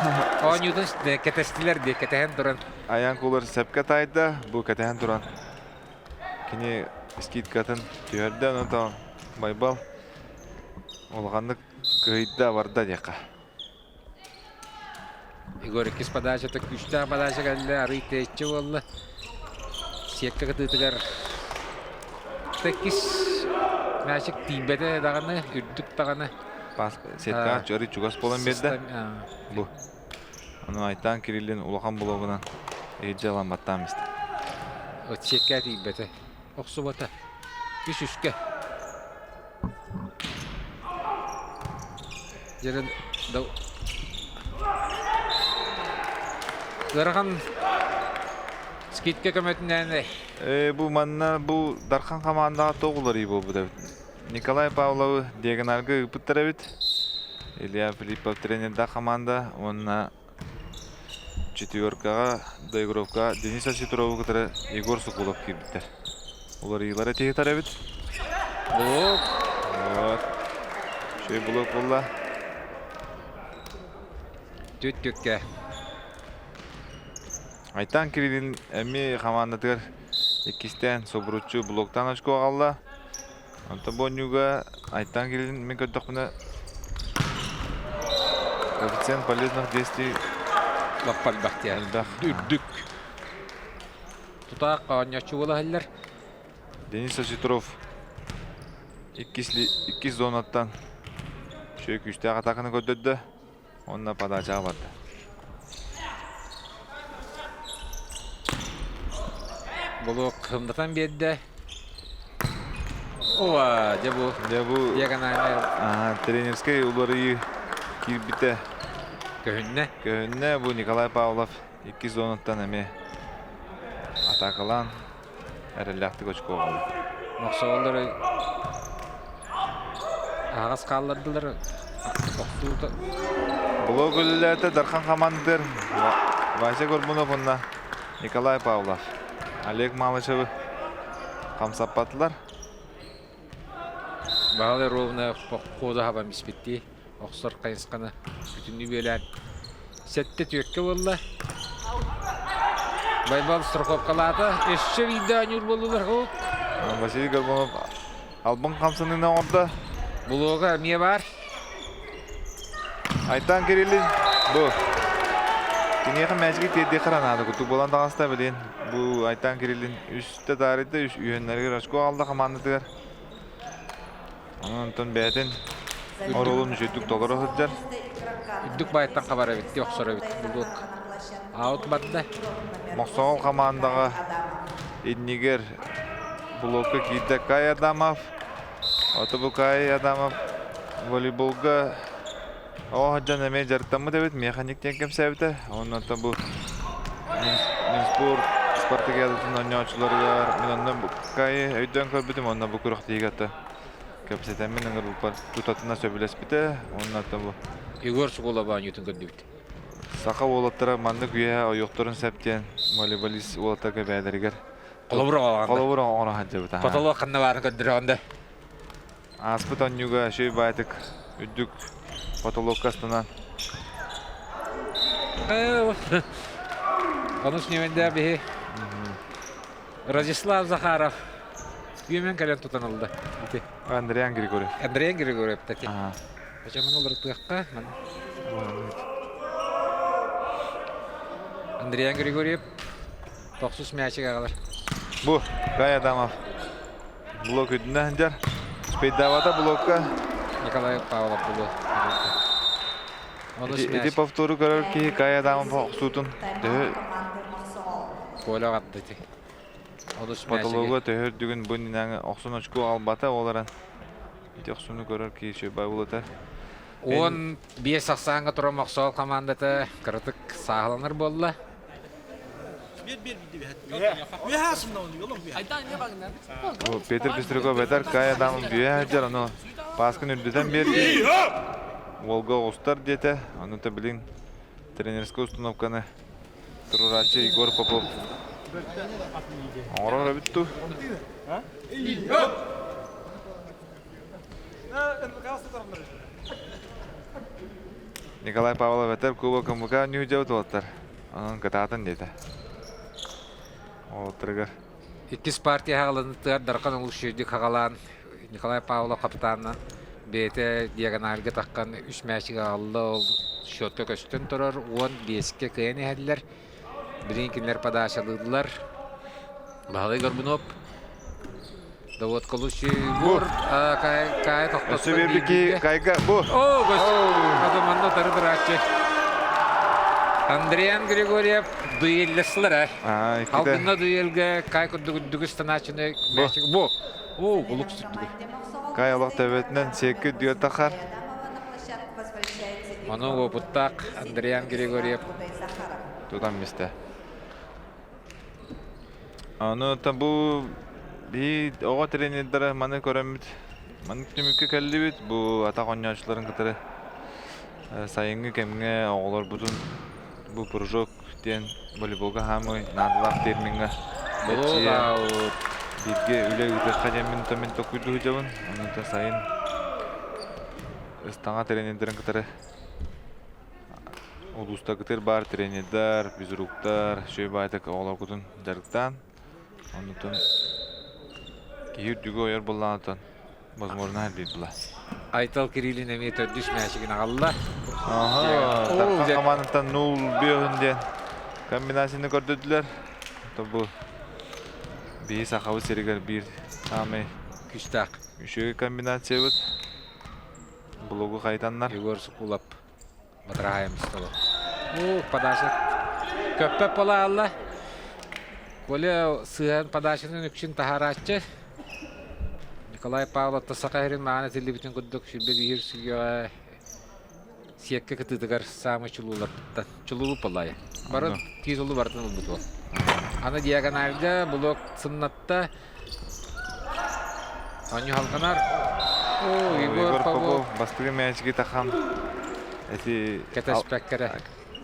Онюдың кәтестілер де кәтәген тұрын. Аян кулар сәпке тайды, бұл кәтәген тұран. Кені скидкатын түйерді, оныта байбал. Олғандық күйді барда деқа. Егор екіз подача, так күшті подача кәлді, арый тәйтші болды. Секка кытытыгар текис мәшік тибеде дағаны, үрдік дағаны. Сетка чөрі чугас болан берді. Бұл. Оны айтан Кириллин улахан блогынан ейджі аламбаттан бісті. От секка тибеде. Оқсы бота. Үш-үшке. Жерін дау. Ғырған скидке көмөтүнөн Бұл манна бұл Дархан командаға тоғылар ей бұл бұда. Николай Павловы деген арғы үпіттір әбіт. Илья Филиппов тренерда команда. Онына четверкаға, доигровка Дениса Ситуровы күтірі Егор Сукулов кирбіттер. Олар ейлары тегітар әбіт. блок. Шөй блок болла. Түт-түтке. Айтан Кириллин әмі командатығар екістен собручу блоктан очко алла. Онта бонюга Айтан Кириллин мен көрдік бұны коэффициент полезных действий Лаппал бақтия. Дүрдік. Тұтақ қауанячы бола әлілер. Денис Осетров 2 зонаттан шөй күшті атақыны көддірді. Онына подачаға барды. Булук хымдатан берді. Ова, де бұл. Де бу Еган айна тренерский улары кирбите көхінне. көнне бу Николай Павлов 2 зонаттан эме атакалан әрелләкті көчкө алды. Мақсауылары ағас қалдырдылар. Оқсуыды. Бұл гөллерді Дархан командир Вася Горбунов онна Николай Павлов, Олег Малышев қамсаппатылар. Бағалы ровна қоды хабам іспетті. Оқсар қайынсқаны бүтінні бөлән. Сәтті түйекке болы. Байбал Страхов қалады. Эшші видео анюр болулар. Василий Горбунов албын қамсынына орды. Бұл оға не бар? Айтан Кириллин бұл. Кенеқі мәжігі тедде қыранады. Күтік болан дағаста білен. Бұл Айтан Кириллин үсті дарыды. Үш үйенлерге рашко алды қамандытығар. Онын бәтін оролын жөттік толыры ғыджар. Үддік байттан қабара бітті, оқсара бітті. Бұл аут барды. Моқсоғыл командаға Эднигер блокы кейді Кай Адамов. Оты бұл Кай Адамов волейболға оғаджан әме жарттамы да бет механиктен кем сәбіті. Онын бұл Минспорт спартакиадатын ойнаушыларға мен ондан бұл Кай өйден көрбітім. Ондан бұл күріқ дейгатты. Көпсетәмен өңір бұл тұтатына сөбілес біті. Онын бұл Егор Сугола баған ютын көрді бітті. Сақа олаттыра манды күйе ойықтырын сәптен волейболист олаттарға бәдіргер. Қолабыр оғағанда. Қолабыр оғана хаджа бұта. Потолық қанна барын көндірі оғанда. Аспыт онюга шөй байтык үддік потолокка астынан. Оны сүнеменде бейі Радислав Захаров үйемен кәлен тұтан алды. Андреян Григорьев. Андреян Григорьев тәте. Ага. Қачамын олар тұяққа. Андреян Григорьев 90 мәшік ағалар. Бұ, Кай Адамов. Блок үдіне жар. Спейдавата блокка. Николай Павлов бұлы. Эти повтору көрір ки Кай Адамов оқсутын. Коля қатты. Потолога төхір дүгін бұнинаңы оқсын очку албата оларан. Эти оқсыны көрір ки шөй бай болыта. Он бес ақсаңға тұры мақсал командаты қырытық сағыланыр болды. Петр Пестряков бетер Кай Адамов бүйе жар. Оны паскын үрдетен берді. Волга Остар дете. Оны та білін тренерская установканы Турурачы Егор Попов. Оңырағыра бітту. Николай Павлов бетер Куба КМК нью жауыт олаттар. Оның кататын дете. Олаттырғар. Иккис партия хағалыныттығар дарқан ұлы шүйдік хағалан Николай Павлов капитанынан бейті диагоналге таққан 3 мәшігі алды ол шотты көстін тұрар. 15-ке күйен әділер. Бірінкінлер падашалыдылар. Бағалай Горбунов. Давот Колуши Гур. Кай тоқтасына Өсі берді ки Кайға бұ. О, көз. Адаманды тарыдыр әтчі. Андреян Григорьев дуэллесілер. Алдында дуэлге Кай күдігістін әчіні мәшігі. Бұ. О, бұлық сүттігі. Кай олақ тәбетінен секі дүйет тақар. Оны опыттақ Андреян Григорьев. Тудан бісті. Оны та бұ оға тренердері маны көреміз. Маны түмікке кәлі бет. Бұ атақ ойнаушыларын кітірі сайынғы кәміңе оғылар бұтын бұ прыжок ден волейболға хамы надылақ терминға. Бетке үлі үтір қажамын төмен тоқүйді хүжабын. Оны та сайын ұстаңа тренердерін кітірі. Улуста кітір бар тренердар, безруктар, шөй байтық оғылар күтін жарықтан. Оны түн кейір дүгі ойыр болғанытын возможно әлбейді бұла. Айтал Кириллин әме төрдіш мәшігін ағалла. Таққан командытан 0-5-ден комбинацияны көрдіділер. Бұл бейі сақауы серігер бір самай Күштақ. үшігі комбинация бұд. Блогы қайтанлар. Егор Сукулап. Батырағайымыз толы. О, падашық. Көппеп бола алла. Коля сыган подачының үкшін тахарачы. Николай Павлов тасақайрын мағаны тілі бітін күддік шүлбе бейір сүйеға сиекке кітігігер самы чулулар чулулу полай. Бары тизулу бартын ұлбыт ол. Аны диагональда блок сыннатта Аню халқанар. О, Егор Попов. Бастығы мәчіге тақам. Кәтәспәк кәрі.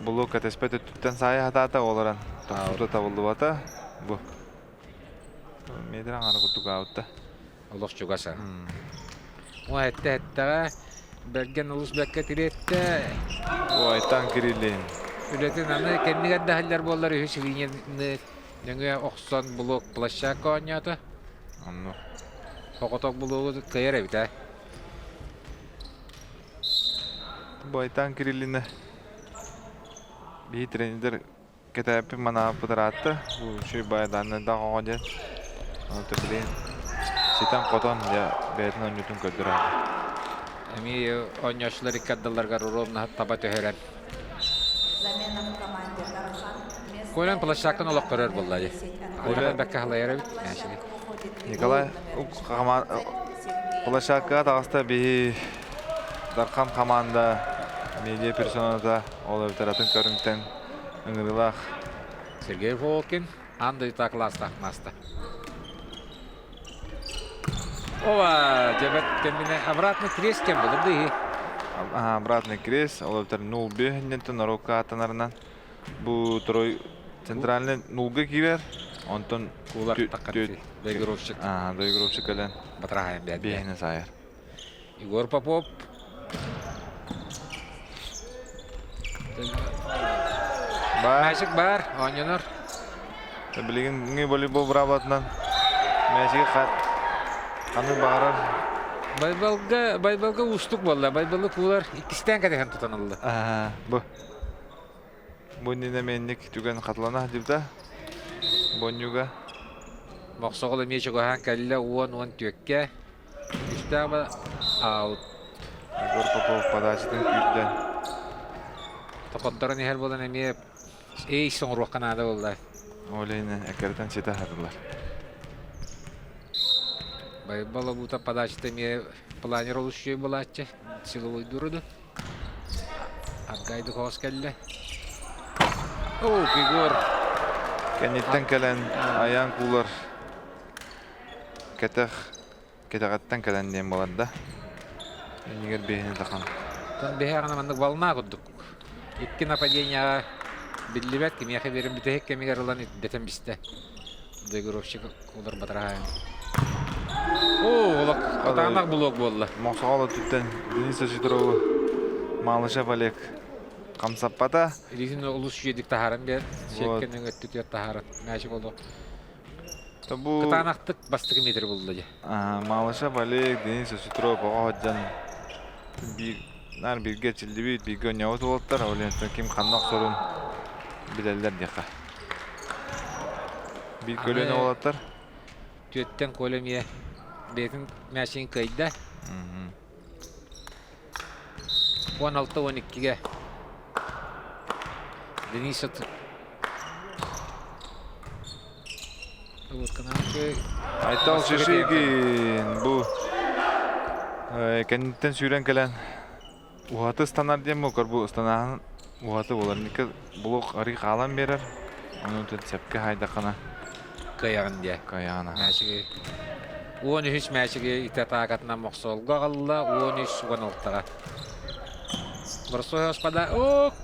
Бұлы кәтәспәт өттіттен сайы хатата оларан. Тоқсуда табылды бата. Бұ. Медіран аны күттік ауытта. Олық чуғаса. О, әтті-әттіға берген ұлыс бәкке тіретті. О, айттан кирилейін. Үлетін аны кәнігәді әлдер болар үйі шығыйны нөңе оқсан блок плащак ойнаты. Анну. Оғытық блогы кайыр әбіті. Бұ айттан кирилейіні. Бей тренер кәтәпі мана бұдар атты. Бұ үші байданны да қоғаден. Оны түрлейін. Сетен қотон бәйтін өңітін көдір ады. Әмі ойнашылар иккаддаларға ровна таба төхерен. Койлен плащакын олық көрер болды. Койлен бәкке халайыр әбіт. Николай Плашакка тағыста бей Дархан команда медиа персонада ол өбітаратын көрінттен үңірілақ. Сергей Волкин, андай тақластақ маста. Ова, жабет кеміне обратный крес кем бұлырды. Обратный крес, ол өбітар 0-5-нен Нарока атанарынан. Бұл трой центральный 0-ға кивер. Онтон Кулар таққатты. Доигровщик. Доигровщик әлін. Батырағайын бәді. Бейіні сайыр. Егор Попов. Мәшік бар, ойныныр. Білеген үңе волейбол бұрабатынан. Мәшіге қаны бағарар. Байбалға ұстық болды. Байбалы кулар ikisinden кәдеген тұтанылды. Бұл нені меннік түген қатылана дебді. Бонюга. Мақсоғылы мечі қойған кәлі 10-10 төкке. Үстіғі аут. Егор Попов подачытын күйден. Тоқоттарын ехер болын әме ей соң руққан ады болды. Олейні әкерден сеті хадылар. Байбалы бұта подачыты ме планер олышшой болатчы. Силовой дұрыды. Ағайды қоғыз кәлі. О, Егор. Кәнеттен кәлін аян кулар. Кетағаттан кәлін дем боларда. Егер бейіні тақам. Тон бейі ағына мандық балына құддық. Икки нападения білібәт кем яқы берім бітәхек кемегер ұлан бәтен бісті. Доигровщик олар батырағайын. О, олақ қатағанақ блок болды. Моқсағалы түттен Дениса Жидровы Малышев Олег қамсаппата. Ризин ұлыс жүйедік тахарын бер. Шеккеннің өттік ет тахарын. Мәші болды. Қатағанақтық бастығы метр болды. Малышев Олег, Дениса Жидров оға ходжан бірге чілді бейт, бірге өняуыз болыттар. Олентен кем қаннақ сорын білелер деқа. Bir kölene olatlar. Tüetten kolemiye betin мәшин kayda. 16-12'ge. Deniz atı. Aytal Şişigin bu kendinden süren gelen uhatı standart diye mi okar bu standartın uhatı olur. Nika blok arı kalan verir. Onu da sepke hayda kana. Kayağın diye. Kayağına. Мәшіге. 13 мәшіге итет ағатына мұқсолға қалыла, 13-16'ға. Бұрсой оспада, оқ!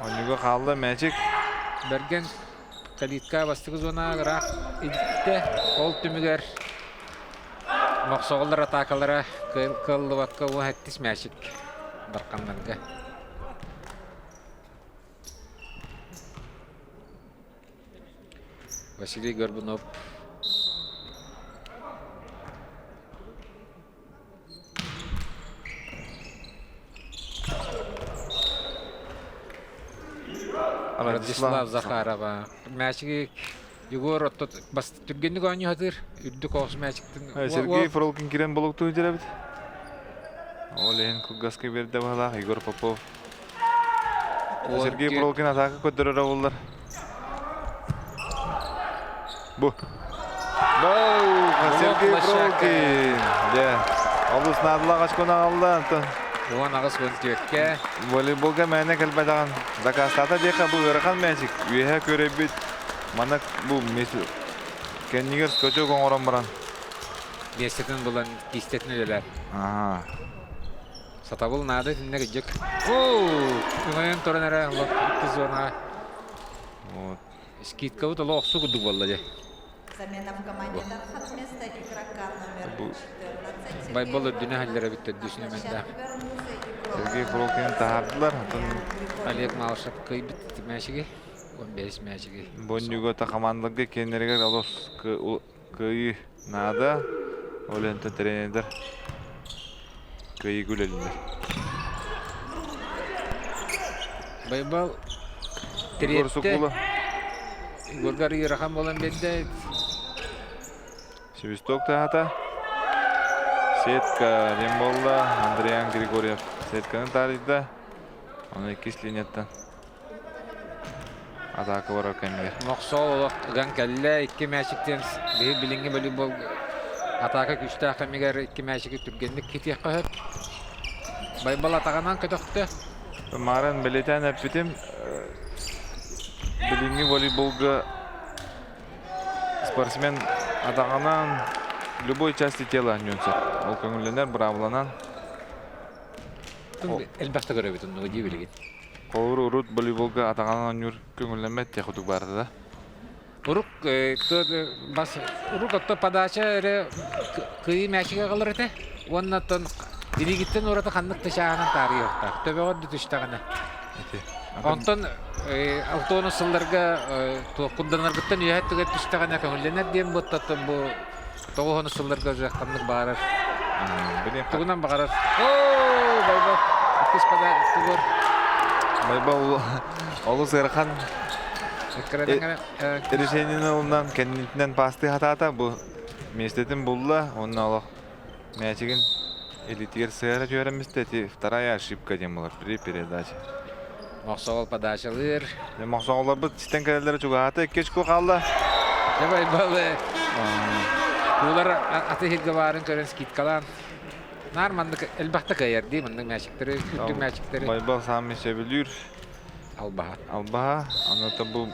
Онуға қалды мәчік. Берген калитка бастығы зона ғырақ идітті, ол түмігер. Мұқсолдар атақалара қылды баққа 17 мәшік барқанларға. Василий Горбунов. Радислав Захарова. Мәшіге Егор оттот басты түргенді көңі ғадыр. Үрді қоғыз мәшіктің. Сергей Фролкин керен болуқты өтер әбіт. Олейін күгасқа берді бағалақ. Егор Попов. Сергей Фролкин атақы көттірі олар. Бу. Бау, Сергей Лошака. Бролкин. Да. Олус надыла қашкона алды. Уан ағыз көндетке. Волейболга мәне кәлбәдаған. Дакастата дека бу өрхан мәчик. Үйе көребит. Манак бу месл. Кеннигер скочо коңорон баран. Местетін бұлан кистетін өлелер. Ага. Сатабыл нады тінне күджік. Үңайын тұрын әрі ұлық зона. Вот. Скидка ұты лоқсу күдік болды де. Замена в команде Дархан вместо игрока номер 14. Байбол өддіне әлдері бітті дүшінеменді. Сергей Бролкин тахардылар. Олег Малышев күй бітті мәшіге. 15 мәшіге. Бонюго та командаларга кеннерге олос кыйы нада. Оленте тренер. Кыйы гүлеліндер. Байбол Игорь Сукула. Горгар Ирахам болан бенде. Свисток тахата. Сетка Ремболла, Андреян Григорьев. Сетканы тарихта. Оны екіс линияттан. Атака бар кәмегер. Моқсол олық ұған кәлі 2 мәшіктен білінгі волейбол атака күшті ақамегер 2 мәшігі түргенді кетек қағып. Байбол атағанан көтіқті. Марын білетен әппетім. Білінгі волейболға спортсмен атағанан любой части тела нюнсет. Ол көңілінер бравланан. Әлбәқті көрі бетін ұғы білген. Қолыр ұрут волейболға атағанан нүр көңілінмет те құтық барды да. Урuk отто подача эре кыйы мәчиге калыр эте. Оннаттан диригиттен урата ханнык тышаганан тарый окта. Төбөгө дүтүштагана. Онтон автоны сылларга кудданаргыттан үйәттүгө түштагана көңүлленер дем боттаттан бу тогоны сылларга жакканлык барар. Тугунан багарар. Байбал. Иккис пада тугор. Байбал олу сырхан решениен олынан кеннитинен пасты хатата бу местетин булла онна олох мәчигин элитигер сыра жөрөмүстө вторая ошибка дем болар при передаче. Мақсағал падашалыр. Мақсағалар бұд ситен кәрелері чуғаты кешкі қалды. Байбал. Олар аты хелге барын көрін скиткалан. Нармандық әлбақты қайырды, мұндың мәшіктері, күттің мәшіктері. Байбал сами сөбілір. Албаға. Албаға, анаты бұл...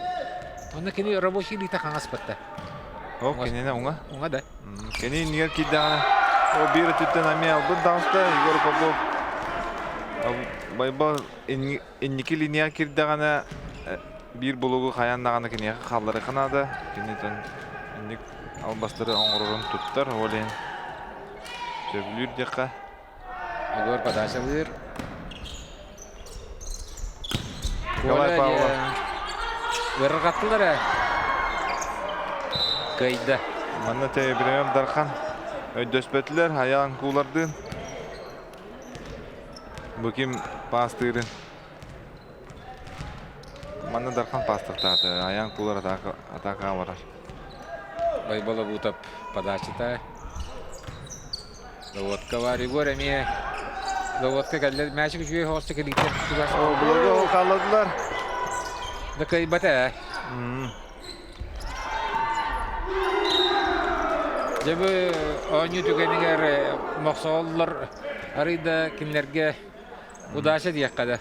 Оны кені рабочий лита қаңас бітті. О, кенені оңа? Оңа да. Кені негер кейдіғаны. О, бері түттен әме албыд дауысты, Егор Попов. Байбал инники линия кирдіғаны бір бұлығы қаяндағаны кенеге қалдары қанады. Кенетен инник албастыры оңғырығын тұттар, олен. Сөбілер деққа. Егор падашалыр. Николай Павлов. Өрірғаттылар ә. Қайда. Манна тәйбіремем Дархан. Өйдөспетілер, аяғын кулардың. Бұким пастырын. Манна Дархан пастықтады. Аяғын кулар атақа барар. Байбала бұтап падашыта. Доводка бар. Егор әме. Доводка кәлі мәшік жүйе хоқсы кәліктен. Бұлығы ол қаладылар. Да қайбата ә. Жабы оңы түгенігер мақсағалылар арыйда кімлерге ұдашы дейек қада.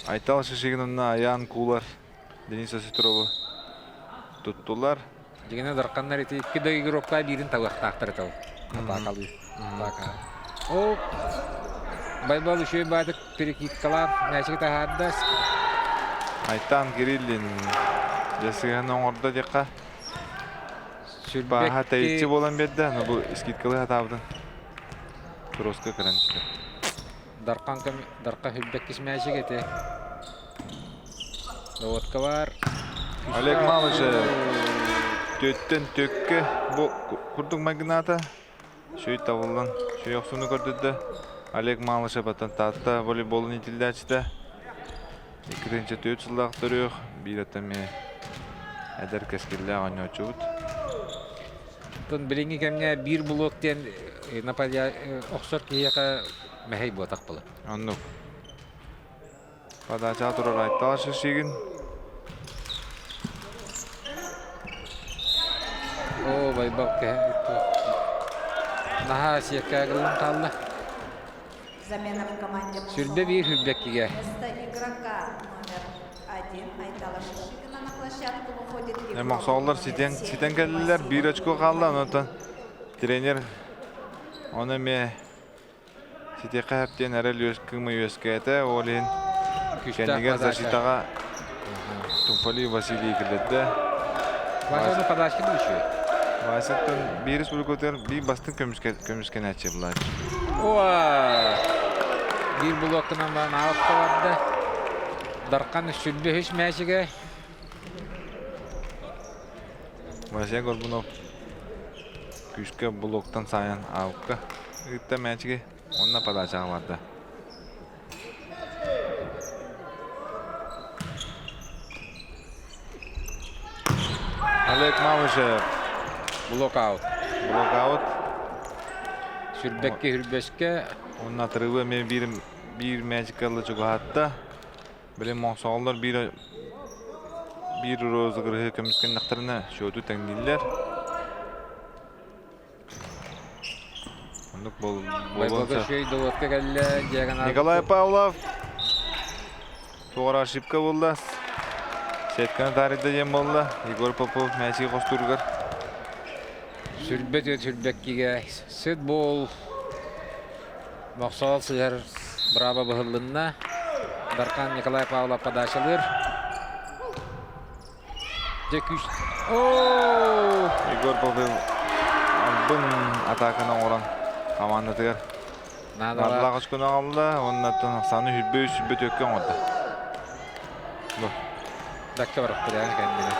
Айтал шешеген ұнна аяғын кулар. Дениса Сетровы тұттылар. Дегені дарқанлар еті 2 игрокка бірін тағақтақтыр тау. Атақалы. О, байбал үші бадық перекиткалар, мәшігі тағаддас. Айтан Кириллин. Жесіген оңырда деққа. Баға тәйітші болан беді, но бұл скидкалы хатабдың. Туроска кіранчыды. Дарқа хүлбәккіс мәшігі еті. Доводка бар. Олег Малышев. Төттен төкке құрдық магната. Шөй тавылдан, шөй оқсуны көрдіді. Олег Малышев аттан татта волейболын етілді әчті. 2-4 жылдақ түріғ. Бір аттан мен әдір кәскерлі ағаны өтшігіт. Тон біліңгі кәміне бір блоктен оқсор кейеқа мәхей бұатақ болы. Аннық. Падача тұрар айттал шешеген. О, байбал кәһән. Наха сияккагылын қалды. Замена в команде Мусоров. Сүрбе бир хүлбеккиге. Вместо игрока номер 1 Айтала Шишигина на площадку выходит Мақсалдар ситен келдилер, 1 очко қалды. Онотон тренер оны ме ситеқе әптен әрел өскімі өскәті. Олин кәндігер защитаға Тумфали Василий келдеді. Вашаны подачки душой. Васиттен 1 республикотер, 1 бастың көміскен әтші бұлар. Оа! Bir blokынан барын ауытты барды. Дарқан сүрбе үш мәшіге. Васия Горбунов күшке блоктан сайын ауыққа. Үтті мәшіге онына подачаға барды. Олег Малышев. Блокаут. Блокаут. Сүрбекке хүрбеске. Onun atırığı men bir magicalı çok hatta. Böyle monsallar bir rozu kırığı kömüsken naktarına şotu tengdiller. Onluk Байбалга şey doğutka geldi. Nikolay Pavlov. Doğru ошибка oldu. Setkana tarihte yem oldu. Igor Popov magic kosturgar. Сүрбеккеге. Süt bol. Мақсал сығар Браба бұғылынна. Дарқан Николай Павлов подашылыр. Декүш. Ооо! Igor Popov albın atakına oran komandatigar. Narla kaçkına aldı. Onun atın sanı hübbü tökken oldu. Bu. Dakika bıraktı yani kendine.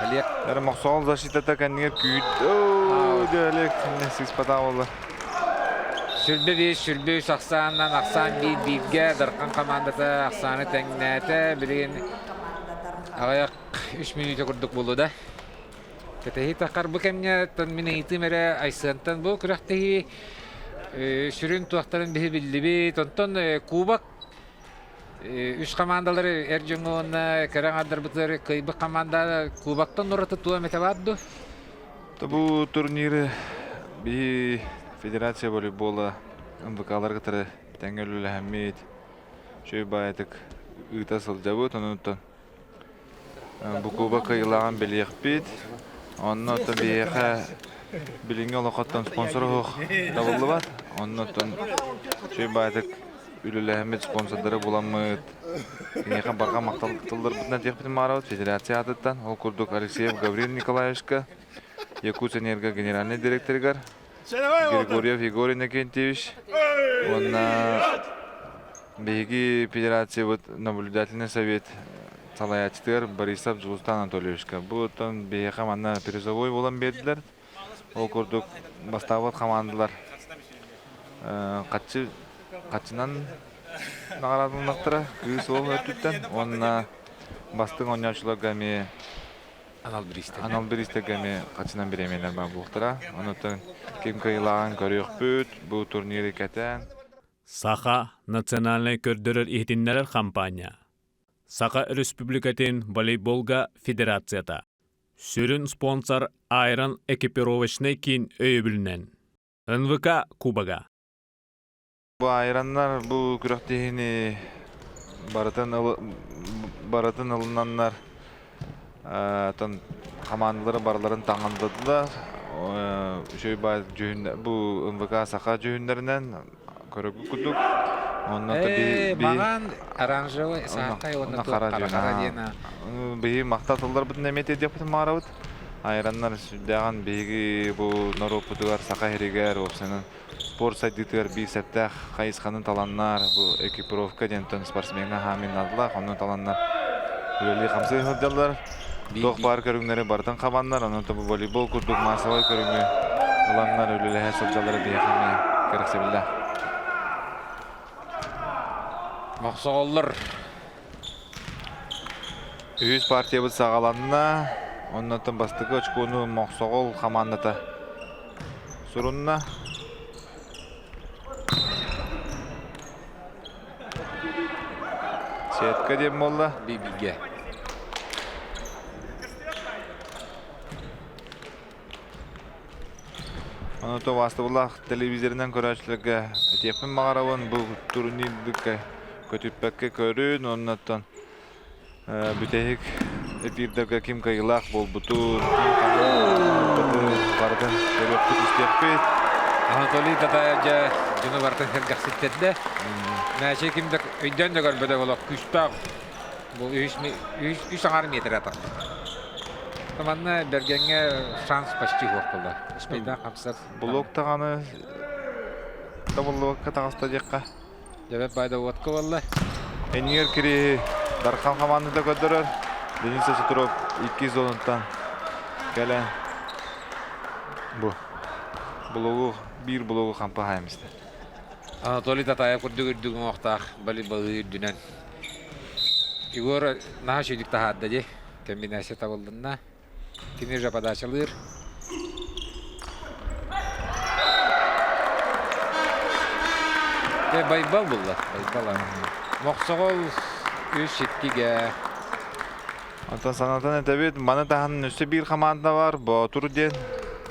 Aliyek. Yarı Maqsal защитата kendine küyüt. Ooo diyalek. Siz pata oldu. Сүрбе сақсаннан ақсан бейбге Дарқан командасы ақсаны тәңнәті білген ағаяқ 3 минуты күрдік болу да. Кәтәхи тақар бұл кәміне мен еті мәрі айсантан бұл күрәқтіхи сүрін туақтарын бігі білді бі. Тонтон Кубак 3 командалары әржіңуына кәрәң адар бұтыр қайбы команда Кубактан ұраты туа метабадды. Bu turniri bir federatsiya voleybola MVK-lar qatары тәңгәлүлі әммейд. Шөй байытық ұйта сылжабы, тұнуттан. Бұл Куба қиылаған білеқ бейд. Онын өттен бейеқі білінге олақаттан спонсор ұқ табылды бат. Онын өттен шөй байытық үлілі әммейд спонсордары боламыд. Кенеқан барға мақталық қытылдар бұтына тек бітім арауд. Федерация атыттан ол күрдік Алексеев Гаврил Николаевичка. Якутия энерго генеральный директоргар Григорьев Егор Иннокентьевич. Он беги федерации вот наблюдательный совет Салаячтыр Борисов Джулстан Анатольевичка. Вот он беги команда призовой болан бердилер. Ол курдук бастабат командалар. Качынан нагарадылнактыра кыз ол өттүттен. Он бастың ойнаушыларга ме Анал Биристегеме қачынан беременер бар бұқтыра. Онытын кем кайылаған көріқ бүт, бұл турнири кәтен. Саха национальный көрдөрөр ихтиннерер кампания. Саха Республикатын волейболга федерацията. Сүрін спонсор айран экипировочный кин өйбілінен. НВК Кубага. Бұл айраннар, бұл күріқтейіні баратын ылынаннар. Командалары барларын таңындадылар. Бұл МВК Саха жүйіндерінен көрігі күдік. Маған оранжевый сақай оны қара дейіна. Бейі мақтатылар бұтын әмет едек бұтын мағарауыд. Айраннар сүлдеген бейгі бұл нұру бұтығар Сақа херегер, опсының спорт сайдытығар бей сәттәқ қайысқанын таланнар. Бұл экипировка дентон спортсменға хамин адылар, оның таланнар. Үлелі қамсы ғырдалар. Тоқ бар көріңнері бартын қабанлар, оның тобы волейбол күрдік масавай көріңі ұланлар өлілі әсілжалары бейхаме керексе білді. Мақсағалыр. Үйіз партия бұд сағаланына, оның өттен бастығы өчкөні Мақсағал қамандата сұрынына. Сетка дем болды. Бейбіге. Onu da vastыбылах телевизорынан көрәчләргә тепен магаравын бу турнирдә көтүпкә көрүн, оннан бүтәһик эфирдәге ким кайылак булбуту. Бардын көрөптү истеппет. Анатолий Татаевга жүнү бартын хергаситтедде. Мәче кимдик өйдөн да көрбөдө болот күчтак. Бу 3 аңар метр атат. Таманна бергенге шанс почти жоқ болды. Успейда қамсыр. Блок тағаны табылуаққа тағыста деққа. Жабет байда отқа болды. Энер кири Дархан команды да көдөрөр. Денис Сатуров 2 зонунтан келен. Блогу bir блогу кампа хаймысты. Анатолий Татаев күрдүгүрдүгүн оқтақ бали дүнен. Игор наха шүйдік тахадда же. Комбинация табылдынна. Кини же подачалыр. Байбал болды. Байбал. Моқсоғол үз шеттіге. Антон санатан этебит, мана таһан үсте bir команда бар, Батур ден.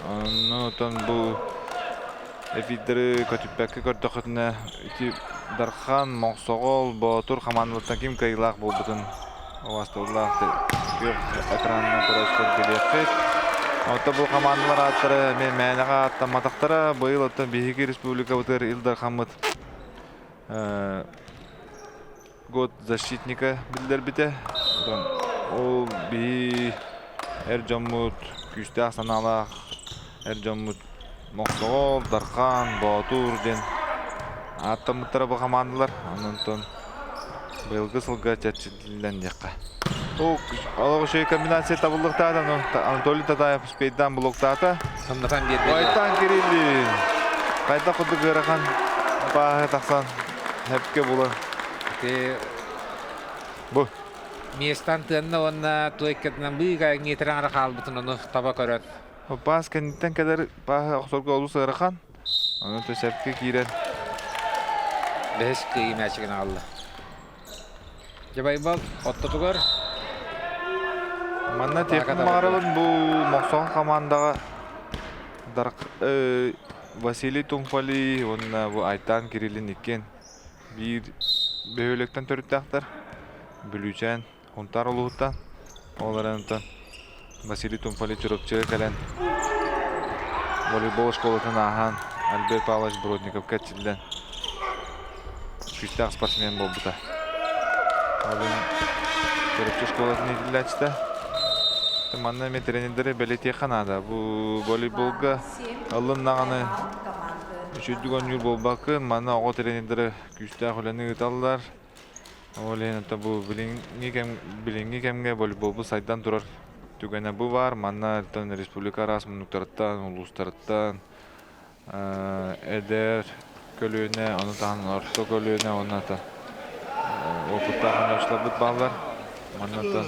Онтон бу эфиддери көтүппекке көрдөкөтүнө Дархан, Моқсоғол, Батур командалардан ким кайылак болбутун. Овастылар экранынан көрөскөр билет. Ота бу командалар аттары мен мәнәгә аттаматактары быйыл ота Биһиги Республика бутыр Илдар Хамыт год защитника билдер бите. Ол би Эржамут күстә санала Эржамут Моқсоғол, Дархан, Батур ден аттаматтары бу командалар. Онтон быйылгы сылга чатчилден жакка. Алғы шөй комбинация табылдықта Анатолий Татаев спейддан блоктата. Сандатан берді. Байтан Кириллин. Қайта құдды ғырақан бағы тақсан әпке болар. Бұ. Местан тынна онна туеккетнан быйга нетираңра қалбытын оны таба көрөт. Бас кәнеттен кәдер бағы ақсорға олысы ғырақан. Оны төсәпке кейрен. Бәс күйі мәчігін алды. Жабайбал, отты тұғыр. Манна текін мағарабын бұл Моқсоғол командаға Василий Тумфали, онна бұл Айтан Кириллин еккен. Bir бөйлектен төріттақтар. Бүлүчән, онтар олуғыттан. Оларынтан Василий Тумфали чұрықчығы кәлен. Волейбол школатын ахан Альберт Павлович Бродников кәтчілден. Күштақ спортсмен бол бұта. Олын чұрықчы школатын етілі әчті. Манна мен тренерлері бәлетей қанада. Бұл волейболға алын нағаны үшүдігін юр болбақын. Манна оғы тренерлері күштақ өлені ұталылар. Олен ұта бұл біліңгі кәмге волейбол бұл сайдан тұрар. Түгені бұл бар. Манна республика арасы мұнықтарыттан, ұлыстарыттан, әдер көлуіне, оны тағын орто көлуіне, оны ата опыттағын өшілі бұд бағылар. Манна ұта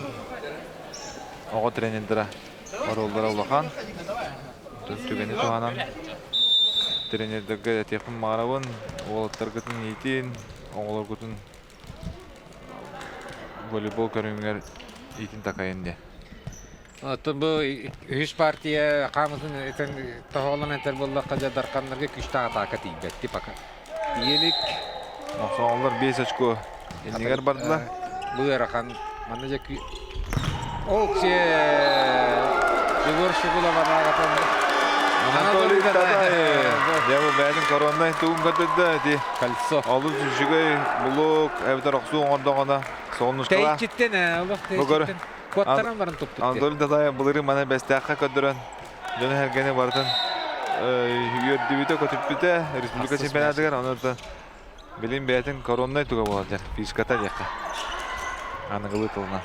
оғы тренерлері оролдары олақан. Түгені туғанан тренерлерге әтекін мағарауын, оғылықтар күтін ейтін, оғылар күтін волейбол көріңер ейтін тақайынде. Бұл үш партия қамыздың тоғылын әнтер болды қажа дарқанларға күштағы тақа тейбетті пақа. Елік. Моқсоғолдар 5 очко енігер бардыла. Бұл әрақан. Мана жа күй... Ол ксе... Егор Шугула барағатын. Анатолий Татаев. Дәбі бәдің корондай туғын көтілді. Кольцо. Алу сүшігі бұлық әбітер оқсу оңырдағына соғынышқыла. Тәйчеттен, олық тәйчеттен. Коттаран барын тұп-тұпты. Анатолий Татаев бұлыры мана бәстіаққа көдірін. Жөні әргені бардың үйердібіті көтіппіті республика чемпионатығар. Онырды білін бәйтін корондай туға болады. Фишката деққа. Анығылы тылына.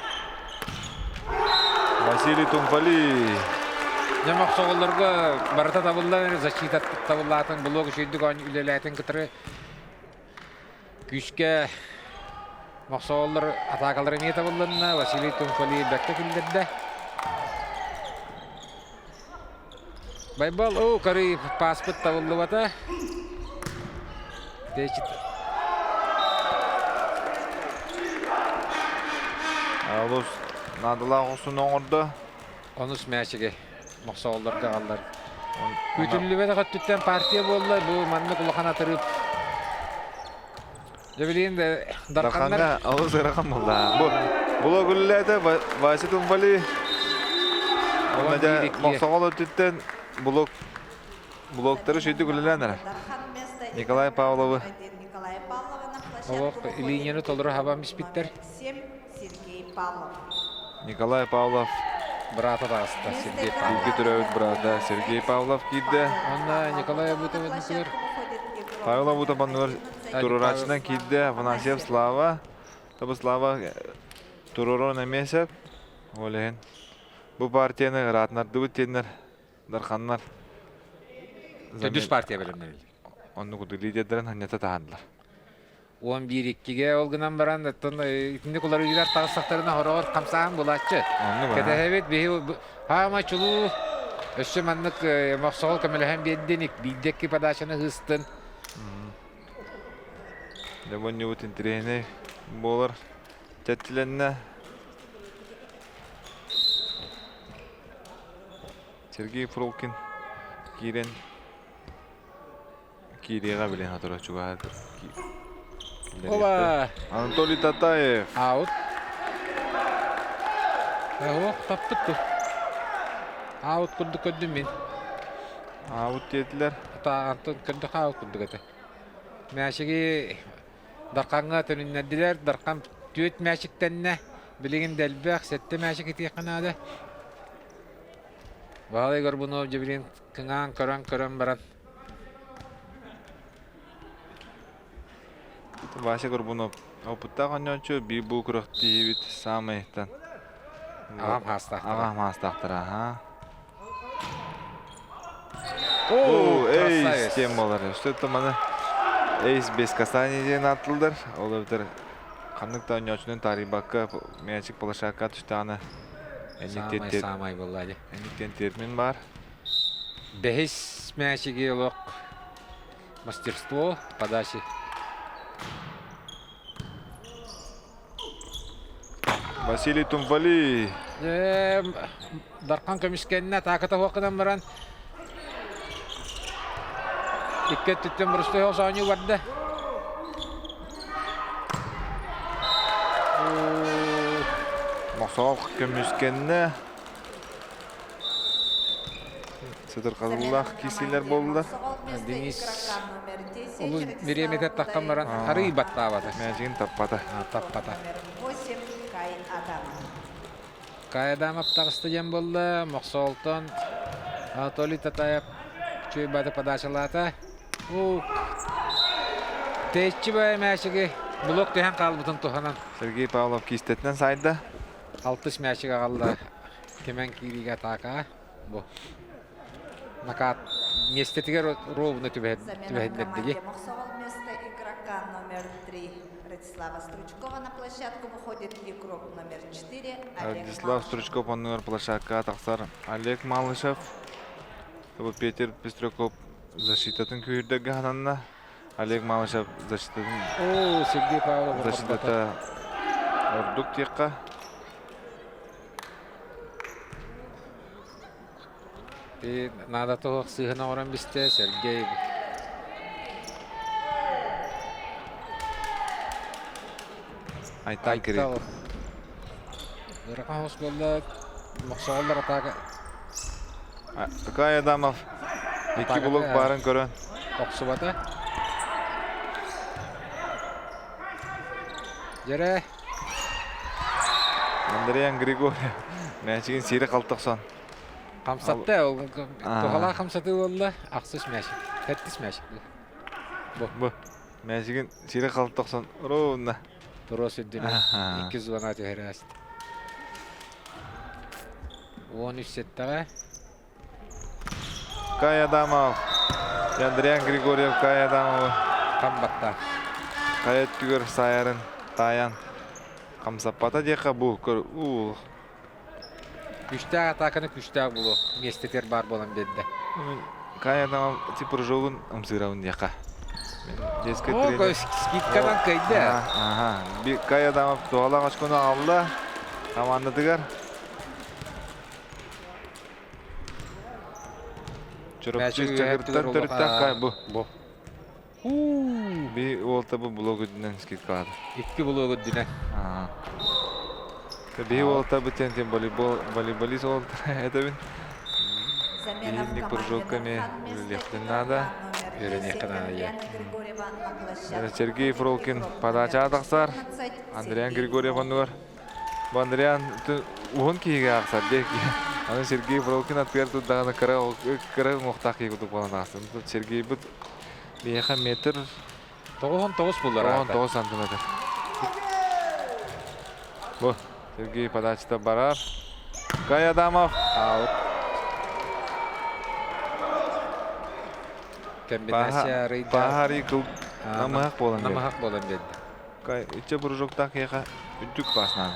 Василий Тумфали. Жамақ соғыларға барыта табылдар, защита табылатын, блок үшейдік үлеләйтін кітірі күшке мақсоғылар атақалары не табылдырына Василий Тумфали бәкті күлдерді. Байбал, о, кары паспорт табылды бата. Дечіт. Алус надыла ғусын оңырды. Онус мәшіге мақсоғыларға қалдар. Күтүллүбе да көттүттен партия болла, бу манны кулахан атырып. Жабилин де даркандар. Дарханга ауыз ыракан болда. Бұл күлләді Вася Тумбали. Онда мақсағал өттіттен блоктары шүйді күлләнер. Николай Павловы. Олық линияны толыры хабамыз биттер. Николай Павлов. Брата тағыста Сергей Павлов. Билги түрәуіт брата Сергей Павлов кейді. Онда Николай Абутовын кылыр. Павлов Абутовын турурачынан кейді. Афанасьев Слава. Табы Слава турурон емесіп. Олеген. Бұл партияны ратнарды өттенер. Дарханнар. Төдүс партия білімдер. Оны күді лидердерін ханнета тағандылар. 11-2-ге олгынан баран итинде кулар үйгілер тағыстақтарына хорағыр қамсаған болатшы. Кәтәхәбет бейі хама чулу өсі маннық мақсағыл көміліген бедденік бейдеккі падашыны ғыстын. Дәбон еуіт интерейіне болар тәттіленіне. Сергей Фролкин кирен киреға білен атыра чуғадыр. Оба! Анатолий Татаев. Аут. Оқ, таптықты. Аут күрді көдді мен. Аут деділер. Антон күрді аут күрді көті. Мәшіге дарқанға түніннәділер. Дарқан түйет мәшіктенне. Білеген дәлбәқ, сәтті мәшік еті қанады. Бағалай көр бұны жебілен кыңан көрін баран. Вася Горбунов. Опытта қанчончу бей бұл күріқті ебет самайықтан. Ағам хастақтыр. Ағам хастақтыр, аға. О, эйс тем болар. Что-то маны эйс без касания дейін атылдыр. Ол өтір қандықта өнечінің тарибаққа мәчік полышаққа түштіғаны. Самай болады. Әніктен термин бар. Бәхес мәшіге олық мастерство подачи. Василий Тумвали. Дарқан көміскеніне тақыта оқыдан баран. Икке түттен бұрысты оғсауыны барды. Мақсағал көміскеніне. Сыдыр қазылақ кесейлер болдылар. Денис ұлы береметет таққан баран. Қары батта абады. Мәжігін таппады. Таппата. Кай Адамов тағысты жем болды. Мақсағалтан Анатолий Татаев чөй бады падашылата. Тейтчі бай мәшіге блок дейін қалбытын тұханан. Сергей Павлов кестетінен сайды. 60 мәшіге қалды. Кемен кириге тақа. Накат местетігер ровны түбәділдігі. Мақсағал место игрока номер 3 Радислава Стручкова на площадку выходит игрок номер 4 Радислав Стручков он номер площадка тақсар Олег Малышев. Петр Пестрюков защитатын күйірдігі ғананна. Олег Малышев защитатын Сергей Павлов защитата ордук текқа. Надо тоғық сығына орын бісті Сергей. Айтан керек. Дырақан хос болды. Мақсағалдар атаға. Кай Адамов. Екі блок барын көрін. Оқсы бата. Жәрі. Андреян Григорий. Мәшігін сері қалтық сон. Қамсатты. Тоғала қамсаты болды. Ақсыз мәшік. Тәттіс мәшік. Бұ. Мәшігін сері қалтық сон. Ровна. Турос өддіні. 2 звонат өйірі әсті. 13 сеттіға. Кай Адамов. Андреян Григорьев, Кай Адамов. Қамбатта. Кайет түгір сайарын таян. Қамсаппата деқа бұл көр. Күштәг атаканы күштәг бұлық. Местетер бар болам деді. Кай Адамов типір жолын ұмсырауын деқа. О, скидкадан кайды. Кай Адамов туғала қашқыны алды. Командадығар. Чорокчук чагыртан төрттен кай бу. Би олта бу блогу динен скит калады. 2 блогу динен. Би олта бу тентен волейболист олта. Это бин. Замена в Бейник команде прыжоками Дархан легче вместо надо. игрока номер Вероятно, 10 надо, я. Андриана Григорьева на площадку. Сергей Фролкин Игрок подача номер атақсар. 14 Андриан Сергей Григорьев Фролкин. ануар. Бу Андриан уон киге ақсар дек. Аны Сергей Фролкин атқар туддағаны кыры мұқтақ киге тұқ болан ақсын. Сергей бұд бейха метр 9 булар. 19 сантиметр. Бу Сергей подачта барар. Кай Адамов. Аут. Комбинация рейда. Пахари кыл намақ болан бед. Намақ болан бед. Кай иче буржоктақ киға үттік басынан.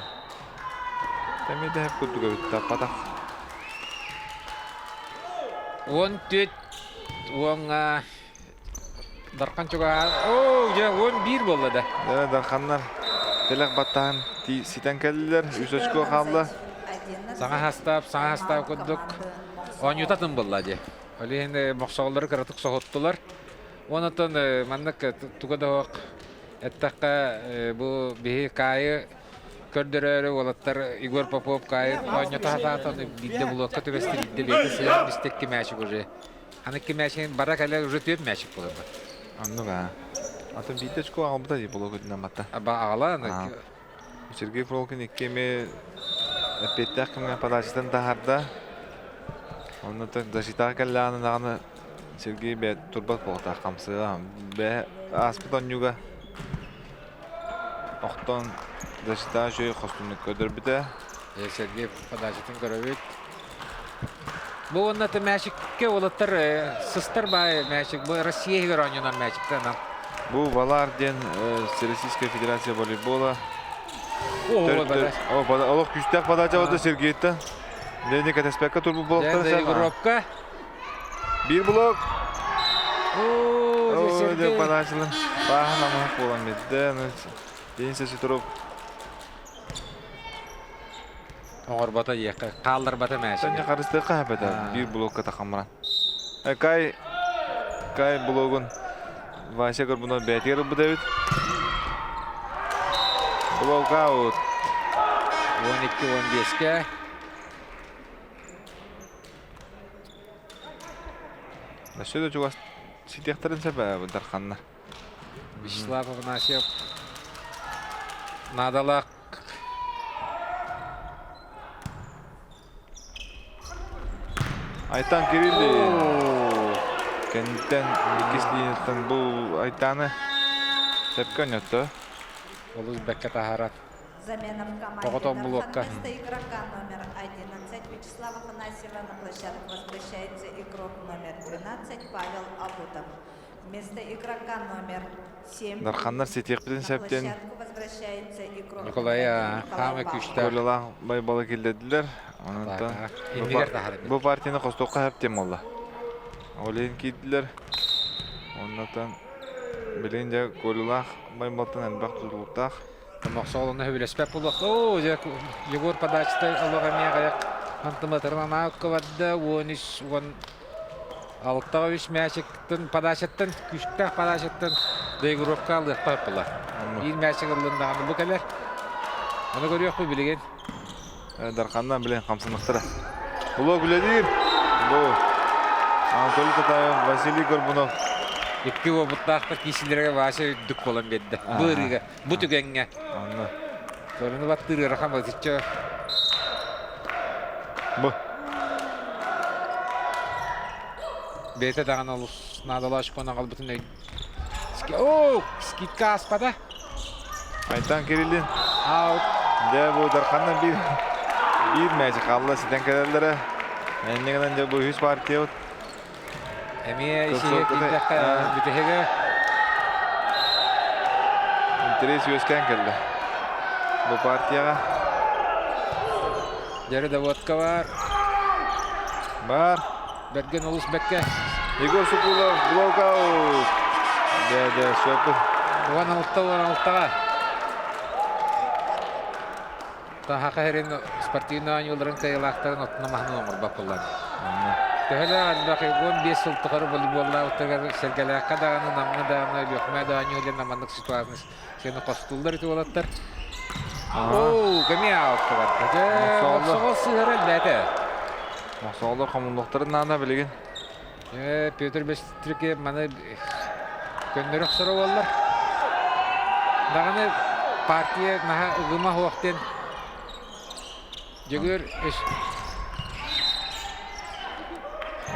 Тәмеде хеп күттігі үтті патақ. Он төт он Дархан чуга. О, я он 1 болды да. Дарханнар телек баттан ситен келдилер, 3 очко қалды. Саңа хастап күддік. Он ютатын болды де. Оле енді мақсағылары қыратық соғыттылар. Онытын маннық туғада оқ. Әттаққа бұл бейі кайы көрдірері олаттар Игор Попов кайы. Он ютататын бидді бұл оққа төбесті бидді бейді сүйен бістекке мәшік уже. Анықке мәшігін бара кәлі уже төп мәшік болады. Аннуға. Атын бейді очко албыда деп болу көтінен батта. Аба ағала. Сергей Фролкин иккеме әппеттәк кімген подачыстан тахарда. Оннаты защитаға кәлі ағаны Сергей бе турбат болта қамсыға. Бе аспыт онюға. Оқтан защитаға жөй қостымны көдір біті. Сергей подачатын көрөбүт. Бұл оннаты мәшікке олаттар сыстар бай мәшік. Бұл Россия веронынан мәшіктен. Бұл Валар ден Российская Федерация волейбола. Олық күштәк подача оды Сергейті. Лене Катаспекка турбу блоктар сән. Европка. Bir blok. Сергей. Деп подачылын. Бағын амақ болан беді. Денсе сүтіріп. Оңыр бата еқі. Қалдар бата мәшік. Сәнде қарысты қағапеті. Bir blokка тақамыран. Кай блогын Вася көрбұна бәтер бұ дәуіт. Блок аут. 12-15-ке. Сөйді жүгас сетектірін сәбәбі Дарханна. Вячеславов Насеп. Надалақ. Айтан Кирилли. Кәнттен екеслейінеттен бұл Айтаны сәпкен өтті. Ол үзбәкке тахарат. Замена в команде Потом блокка. Дархан вместо игрока номер 11 Вячеслава Афанасьева на площадку возвращается игрок номер 12 Павел Абутов. Вместо игрока номер 7 Дарханнар сетекпіден на сәптен площадку возвращается игрок Николай хамы Павлов. күшті. Колыла байбалы келдеділер. Емігер тахарат. Бұл партияны қостоққа әптем олды. Олейін кейділер. Оннатан білейін де колыла байбалтын әлбақ тұзылықтақ. Мақсағылыны хөбілеспәп болуқ. О, Егор подачты алуға меғаяқ. Антыматырынан ауққа бадды. 13-10 алықтағы үш мәшіктің подачыттың, күштәк подачыттың дөйгіропқа алдық қойып бұла. Ел мәшік ұлындағаны бұл кәлер. Оны көріек бұл білеген. Дарханнан білейін қамсынықтыра. Бұлы біледір. Бұл Анатолий Татаев, Василий Горбунов. Екі обыттақтық кесілерге басы үддік болан бедді. Бұырыға, бұ түгенге. Көріні баттыры рақам өтітші. Бұ. Бейті дағын олыс надала шықуына қалбытын өйді. Оу, скидка аспада. Айтан Кириллин. Аут. Де бұл Дарханнан bir мәчі қалды сетен кәдерлері. Әннегінен де бұл 100 партия өт. Әмей ішеге кейдіққа бүтіхеге. Интерес өскен келді. Бұл партияға. Жәрі де водка бар. Бар. Берген олыс бәкке. Егор Сукулов, блокаут. Де, сөпі. 16-16-ға. Та хақа херен спортивный ойын оларын кайылақтарын отына махны оңыр бақ болған. Töhele albaqi 15 yıltıqarı voleybolla otagar sergelaqqa dağını namını dağını lökmə dağını öyle namanlık situasiyası seni qostullar iti olatlar. Oo, kemi aldı var. Soğol sığır elbette. Мақсалдар қамылдықтарын нана білеген. Петр Бестрike mana көндөрөк сору боллар. Даганы партия наха ыгыма хуактен жөгөр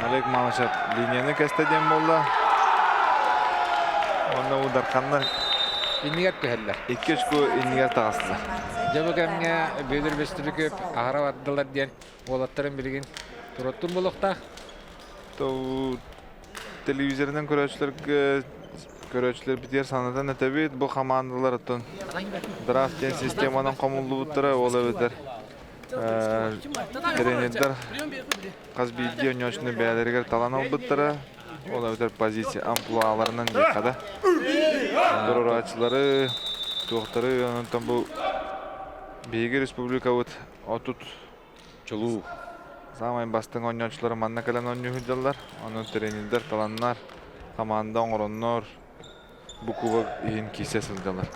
Олег Малышев линияны кәстеден болды. Оны ударқандар иннигер көһелләр. 2-3 ку иннигер тағасылар. Жабы кемге Петр Бестрike ахара аддылар ден олаттарын билген туроттун болукта. Тоу телевизордан көрөчүлөр битер санадан өтөбүт. Бу командалар оттон драфт ден системанын комулдубуттары ол өтөр. Тренерлер казбийди ойношуну бээлергер талан албыттары. Ол өтөр позиция амплуаларынан жакада. Дорорачылары, токтары, онтон бу Бейги республика вот отут Чулуу. Самай бастың ойночулары манна калан ойнуйдалар. Анын тренерлер таланнар, команда оңороннор бу кубок ийин кисе сылдалар.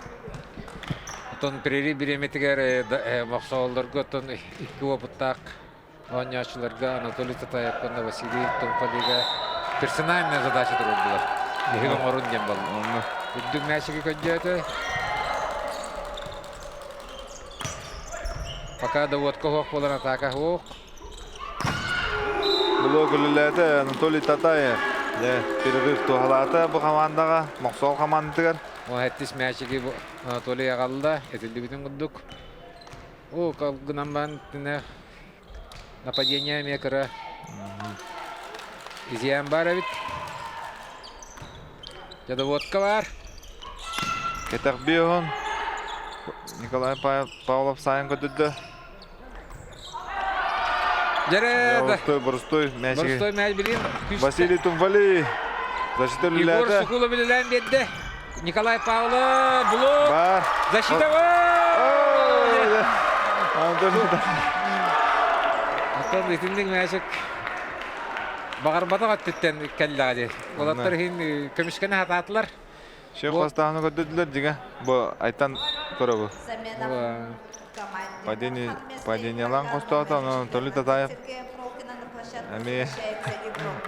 Отон перери биреметигер максалдарга отон 2 опыттак ойночуларга Анатолий Татаев канда Василий Томпалига персональная задача турдулар. Беги оңорун дем болду. Онны Бүдүк мәчиге көжөтө. Пока доводка хок болан атака хок. Було күлүләтә Анатолий Татаев. Перерыв тухалата бу командага, Максал командагар. Оһеттис мәчиге Анатолий агалда этилди бүтүн гудук. О, калгынан бан тине нападение мекара. Изян бар бит. Жадоводка бар. Кетак бион. Николай Павлов сайын көтүдө. Жареда. Борстой мәчиге. Борстой мәч билин. Василий Тумфали. Защита Егор лүләтә. Сукулов билен бедде. Николай Павлов блок. Бар. Защита бар. Антон итиндик мәчик. Багарбата гаттен келләди. Олаттар хин көмүшкәне хататлар. Шеф хастаны көтүдүлөр диге. Бу айтан көрөбү. Замена команде. Падениялан костуата, Анатолий Татаев. Ами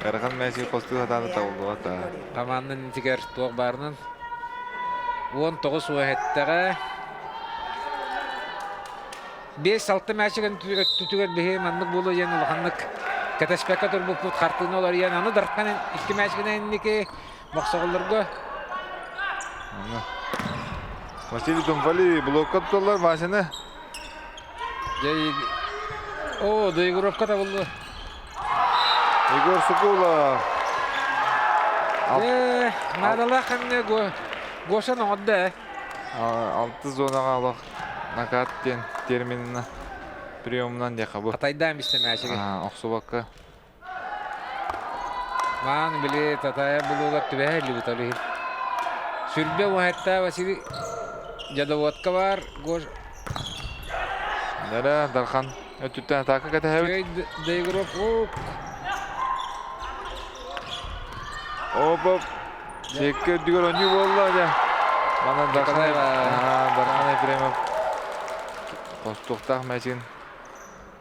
Карахан мәчи костуа таны табылды. Команданын тигер тоқ барынан 19 уәттәгә 5-6 мәчиген түтүгер беһе мандык болу яны лаханнык катаспека тур бу пут картын олар яны аны дарткан 2 мәчигенен иннеке максагыларга Василий Тумфали блокка тутталар башыны. О, доигровка да болду. Егор Сукулов. Надала ханне Гошан одда. 6 зонага алак накат ден терминина приемынан якабы. Атайдан бисте мәчиге. Оксубакка. Ман биле Татая булуга түбәһәлли буталый. Сүрбе вахетта Василий Жадоводка бар. Гош Нәре Дархан өтүттен атака кәтәһәбит. Доигров. Оп. Секке дүгөр ойны болду да. Мана Дархан Ефремов. Костуктак мәчин.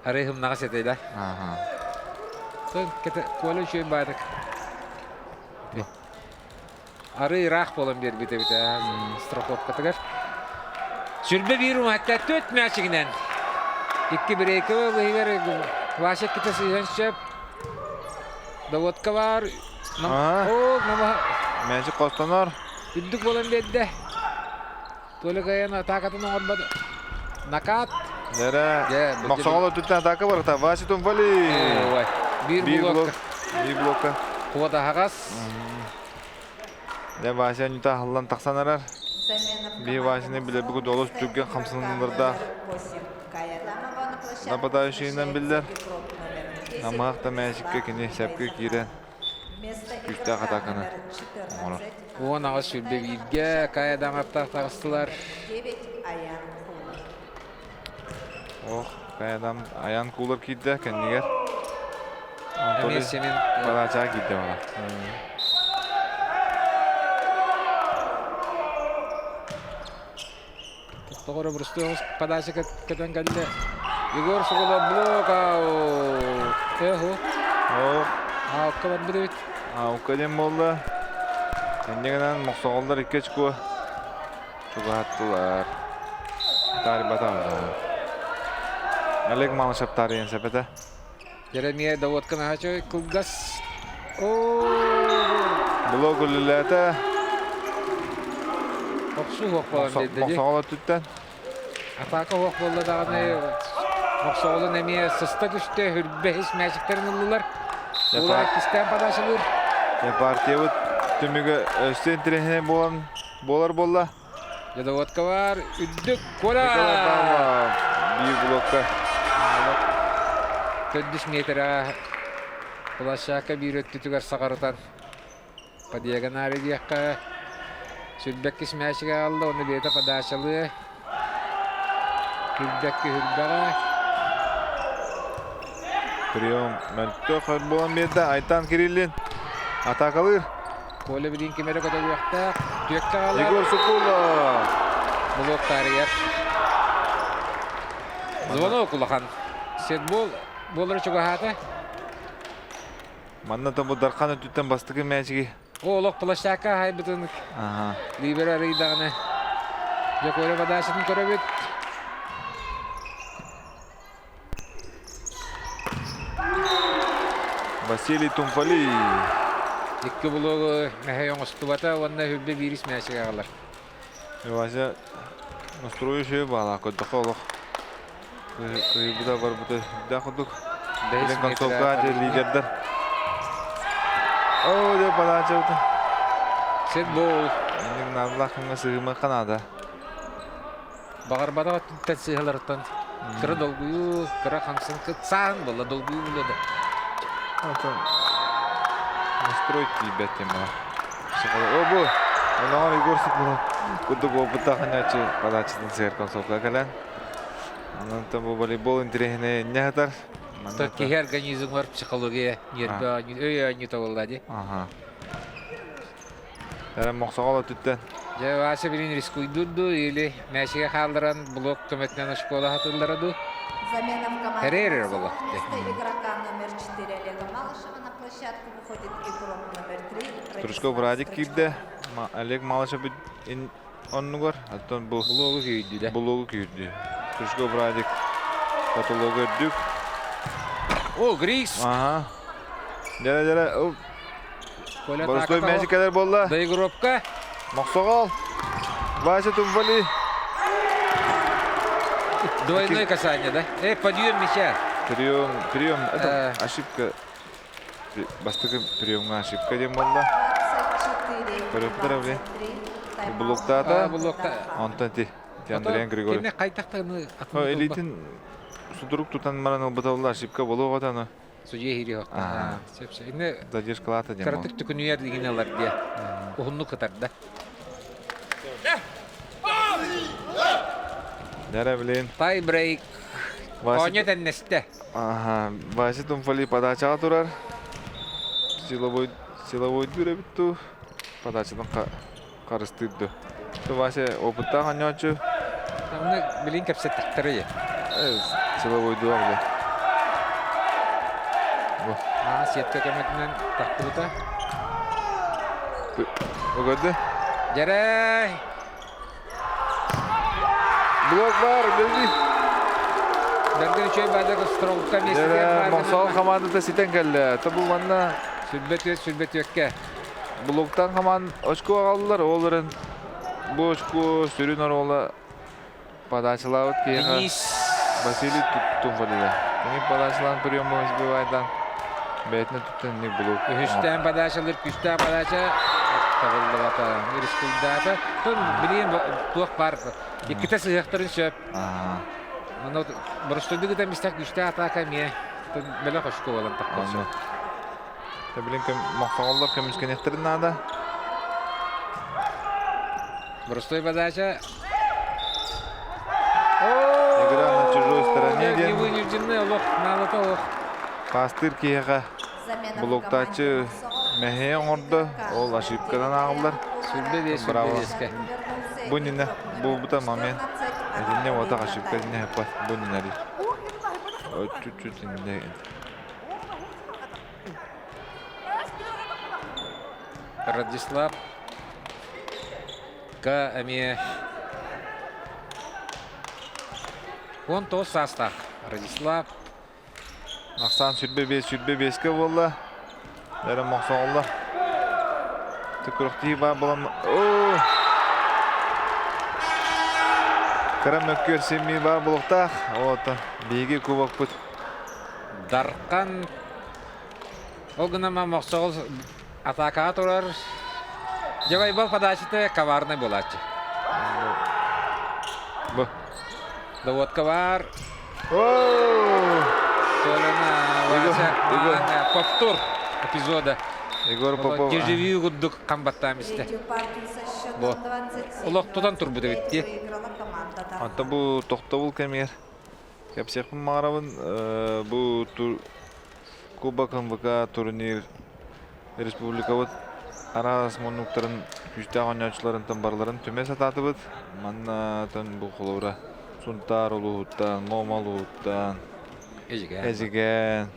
Арыхым нага сетейла. Сон кете колы шөй бадык. Ары рах болам бер бите страховка тагар. Сүрбе биру хатта 4 мәчигенен. 2-1 быгыр Ваша китесе яншап. Доводка бар. О, мама. Мәчи костанар. Иддик болам бедде. Толыгаян атакатын орбады. Накат. Нәре Максагал өтүттен атака бар та Василий Тумфали. Ой, бир блок. Bir blokka. Куата хагас. Де Вася нюта халлан таксанаrar. Bir Vasini bile bu doluz tüggen kamsınlarında нападающийden bildiler. Ama da Meşik'e kini sepke giren. Güçte atakını. Он ага сүрбе бирге каядан аттактагыстылар. Oh, kayadan ayan cooler kiydi kendiler. Эмес семен Подача кийди бала. Тогора Брустовс подача кетен келди. Егор Сугулов блок ау. Эхо. О, Кабар бит. укадем болду. Эндегенен моксоголдор 2 очко. Чугаттылар. Тарбаталар. Олег Малышев тарыйын сепете. Jeremiah Даводкан хачой кылгас. Блок үліләті. Оксу хокпалан dedi. Моксоголор түттен. Атака хокпалда даганы Моксоголун эме сыста түштө хүрбехис мәжиктерин ылдылар. Улар кистен падашылыр. Партия бұд түмігі өстен тірехіне болар болла. Даводка бар. Үддік кола. Бий блокка. 400 метра Улашака bir öttütüger sağarıtan Padiyagан aridiyakka Sülbekki smaşıga aldı onu beta padaşalı Hülbekki hülbega Прием Мөлтө болан берді. Айтан Кириллин. Атакалыр. Kola bilin kemere kadar uakta Tüyekka alır Егор Соколов. Blok tarihiyar Звонок улахан Сетбол Болары чуга хата Манна там бұл дарқан өттен бастығы мәчіге. Олық плащака хай бүтін Либера рейдағыны Жок ойра бадашытын көрі бүт Василий Тумфали. Екі бұлығы мәхей оңысты бата, онына хүлбе бирис мәшіге қалар. Вася настроюші бала көттіқі олық. Күйбіда бар бұты да құдық. Білін концовка де лидердер. О, де подача бұты. Сет бол. Ендік нарлақыңға сығымы қанада. Бағар бадаға түнттен сығыларыттан. Кыра долгую, кыра қамсын кытсан бола долгую болады. Настройки бәттен бала. О, бұл. Онаған Егор Соколов. Құдық опыта қанячы подачадан сығыр концовка кәлән. Ондан бұл волейбол интерегіне не қатар? Тәкке организм бар психология, нерві, өй не табылады. Әрі моқсағала түттен. Жавасы білін рискуйдурду, или мәшіге қалдыран блок көметтен школа хатылдырады. Замена в команде Herrera «Мосово». была. Вместо игрока номер 4 Олега Малышева на площадку выходит игрок номер 3 Турышков Радик кирді. Олег Малышев оннуғар. Аттан бұл Блогы күйді да. блогы кирді. Турышков Радик патологы үрдік. О, Грис! Жәре. Борыстой мәжікәлер болла. Доигровка. Моқсоғал. Вася Тумфали. Двойное касание, да? Подъем мяча. Прием. Это ошибка. Бастығы приемға ошибка дем болла. 24 Блоктата. Блокта. Онтан ти. Андриан Григорьев. Кеме қайтақтағыны Элитин судрук тутан маран бутавла ошибка болу гатаны. Судья хири хоқта. Инне Задержкалата дем. каратык түкінуяр деген алар дия. Ухунну қытар да. Жәре білейін. Тай брейк. Оня тәннесті. Вася Тумфали подачаға турар. Силовой дүре бітту. Подачадан қарыстырды. Вася опытта қанячы. Оны білін кәпсет тақтыры. Силовой дуағылы. Сетка көметінен тақты бұта. Өгөді? Жарай! Блок бар, білді. Берген үшөй бәдігі стролыққа месіге Жәре Моқсал командата ситен кәлі. Бұл манна Сүлбет өкке. блоктан команд очко қалдылар. Оларын бұл очко сүрін оролы подачалауыт кейіға. Денис. Василий Тумфалида. Кені подачалан прием бұл избивайдан. Бәйтіне түттен не блок. Үстен падашалыр, күстен падаша. Тағылды бата, үріскілді. Тон білейін туақ бар. Екіті сығықтырын сөп. Бұрыстойды күтен містек күсті атака ме. Бәлі қошқы болан таққан сөп. Білін мақтағалар көміскен ектірін ада. Бұрыстой падаша. Игра на чужой стороне Не ден. вынужденный лох, надо то лох. Пастыр кейіға Блоктачы мәхе оңырды, ол ошибкадан ағылдар. Сүрбе беске. Бунина, бұлбыта момент. Әдіне отақ ошибка діне әппат. Бунина дей. Чуть-чуть инде. Радислав. Ка әме. Он то састақ. Радислав. Мақсан сүрбе беске болды. Дәрі мақсан олды. Түкіріқтей бар болам. Кірім өккер семей бар болуқтақ. Оты, бейге көбақ бұд. Дарқан. Ол гынама мақсағыл атака тұрар. Жабай бол подачыты коварный болады. Бұ. Доводка бар. Повтор эпизода. Егор Попов. Кежеви гуддук камбаттам исте. Улок тудан тур буде битти. Anta bu toxtabul kemer. Kapsiyakpın mağarabın bu tur Kubak MVK turnir Respublikavıt aras monukların küçte oynaçıların tambarların tüme satatı bıt. Manna tan bu kolora Suntar oluğuttan, Momal oluğuttan, Ezigen,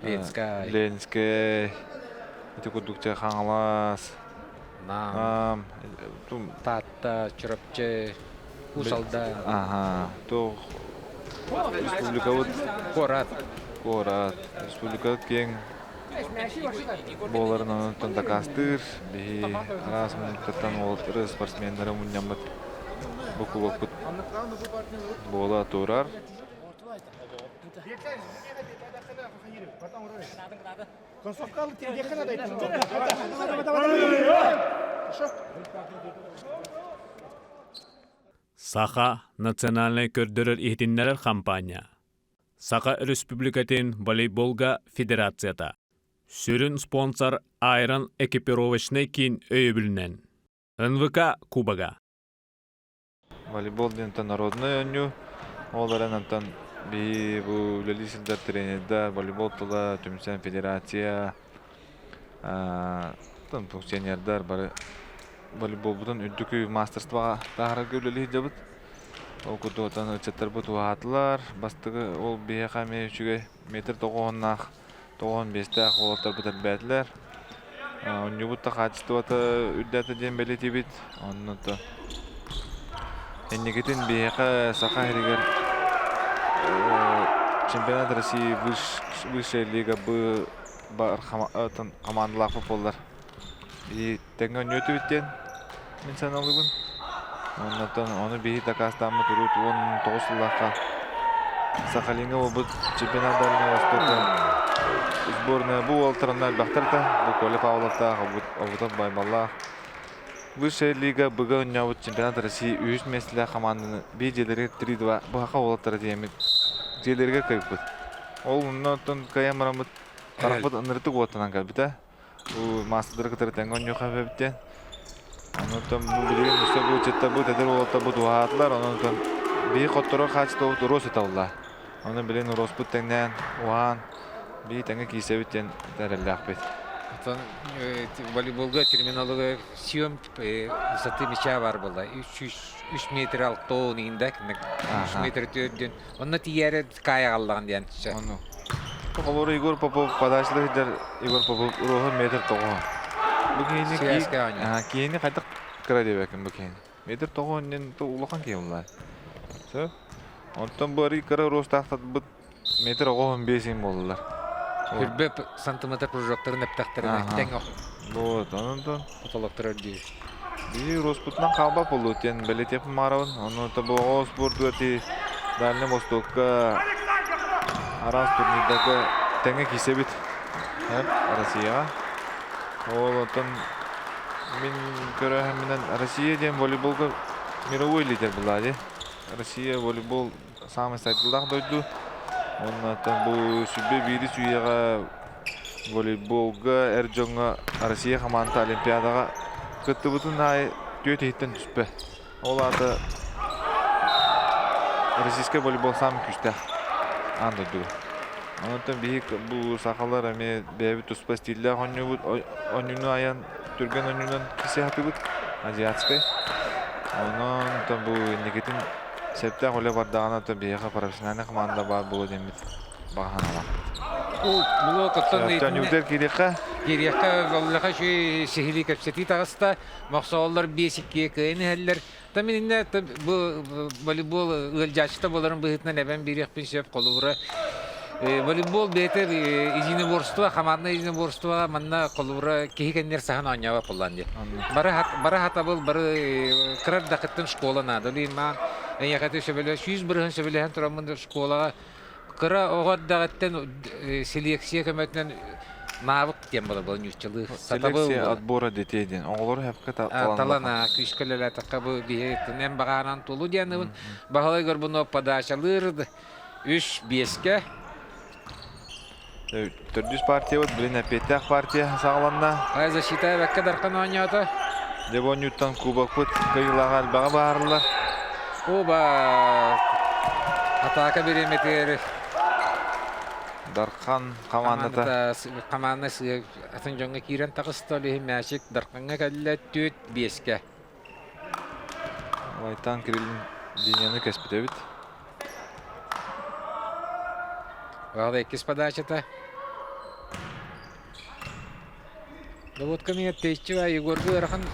Lenskay, iti kudukça Xangalas, Nam, Tata, Çırapçı, Usalda. Aha, tuh Respublikavıt Korat, Respublikavıt keng Boların anıttan da kastır, bihi aras monuktan oltırı sportsmenlere munyamıt bu kubak bıt bola turar. Саха национальный көрдөрөр ихтиннерер кампания. Саха Республикатын волейболга федерацията. Сүрін спонсор Айран экипировочный кин өйбілінен. НВК Кубага. Волейбол дентен народный önü. Оларын антан би bu лелисилдер тренердер волейбол тыла Түмсен федерация тан функционердер бары волейбол бутан үддүкү мастерствоға тағыра көрілі жабыт. Ол күтті отан өтсеттер бұт уағатылар. Бастығы ол бейе қаме үшіге метр 9-нақ, 9-5-тақ олаттар бұтар бәтілер. Онны бұтта қатысты бата үддәті ден бәлеті бит. Онны ұтты. Эннекетін бейе қа сақа әрігер чемпионат России высшая лига бар командалақ футболдар. Тәңгі өті біттен мен саналы бұн. Оны бейі такастамы тұрут 19 жылаққа Сахалинға ол чемпионат Дальнего Востока сборная бұл олтырынна бақтырда. Бұл көліп ауылатта ауыдап байбаллақ. Высшая лига бұға үнняуыт чемпионат России үйіс месілі команданы бей желерге 3-2 бұға олаттары деймет желерге кайып бұд. Ол ұннатын каямырамыд қарақпыд ұнырытық оттынан кәлбіті. Бұл мастырдыр кітірі тәңгі өнне қабебіттен. Онытын бұл білген үсті бұл четті бұл тәдір олатта бұл дуағатылар. Онытын бей қоттыры қачты олды рос етауылла. Оны білген рос бұд тәңнен оған бей тәңгі кейсебіттен дәрілі ақпет. Волейболга терминология съем высоты мяча бар была. 3 метр алтон индек, 3 метр төдден. Онна тиере кая аллаган диян. Олоры Егор Попов подачылы жер Егор Попов урохы метр 9. Бұл кейіні қайтық кіра деп әкім бұл кейіні. Метр 9-нен ұлақан кейі олай. Онтан бұл әрі кіра ростақтады бұд метр 15 болдылар. Хүрбе сантиметр прыжоктарын эптақтарын әттен оқ. Вот, онтан Потолоктар өдді. Бей роспутынан қалба болу өтен бәлет епін марауын. Онтан бұл оғыз бұрды өте Дальний Востокқа Арас турнирдегі тәңе кесебет Россияға. Ол отын мен көрі әмінен Россия ден волейболға мировой лидер болады. Россия волейбол самый сайтылдақ дойду. Оннан бұл сүбе бейді сүйеға волейболға әржоңға Россия команда олимпиадаға күтті бұтын ай төт еттен түспе. Ол аты российский волейбол самый күшті андойду. Онтон бихик бу сахалар эме бэби туспа стилля онюну аян түрген онюнан кисе хатыбыт азиатскай. Онон тон бу никетин септэ холе бардагана то бияха профессиональный команда бар болу демит баганала. Було коттон Төнүдер кирека Кирияка голлаха şu sihirli kapseti tağısta maksaollar besikkiye kıyını heller. Tamin inne bu voleybol ılcaçta boların bıhıtına neben bir yakpin şef koluvura. Voleybol beter izini borçtuva, hamadna izini borçtuva, manna koluvura kihikenler sahan oynava kullandı. Bara hata bol, bara kırar dakıttın şkola nadı. Lima yakatı şöyle 100 bırhın şöyle hen turamında şkola. Kıra oğad dağıttın seleksiye kömetinden Навык тем было нюччылы. селекция отбора детейден. Оңолор хепке талана күшкөлөлө такабы биетинен баганан тулу дяныбын. Багалай горбуно подачалыр 3-5ке. Төрдүс партия вот, блин, опять партия сагланна. Ай защита бекке даркан ойнойду. Дебо Ньютон кубок пут кыйлаган бага баарылар. Оба атака береметер. Дархан командата. Командасы атын жоңга кирен тагыстолы мәшик дарканга калле 4-5ке. Лайтан кирилин линияны кеспетебит. Вагда экис подачата. Да вот ками теччива Егор Гырхан.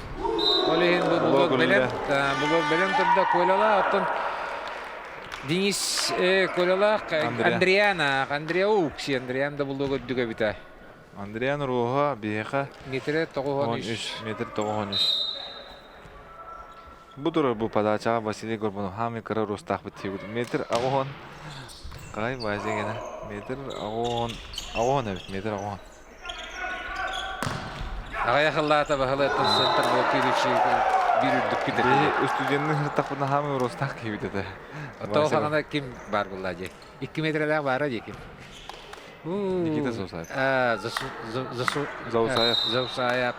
Олehen булог белем турда койлала аттан Денис койлала Андреа Укси Андреан да булог дүгө бите. Андреан Руха биеха Метре 13 метр 93. Будур бу подача Василий Горбунов хами кара рустах битигут метр агон. Кай базегена метр агон метр агон. Агая халлата бахалатын центр блокирующий бирүдүк бите. Студенттер тахпына хами рустах кибитede. Ото хагана ким бар буллади? 2 метрден бара деким. Никита Заусаев. Заусаев.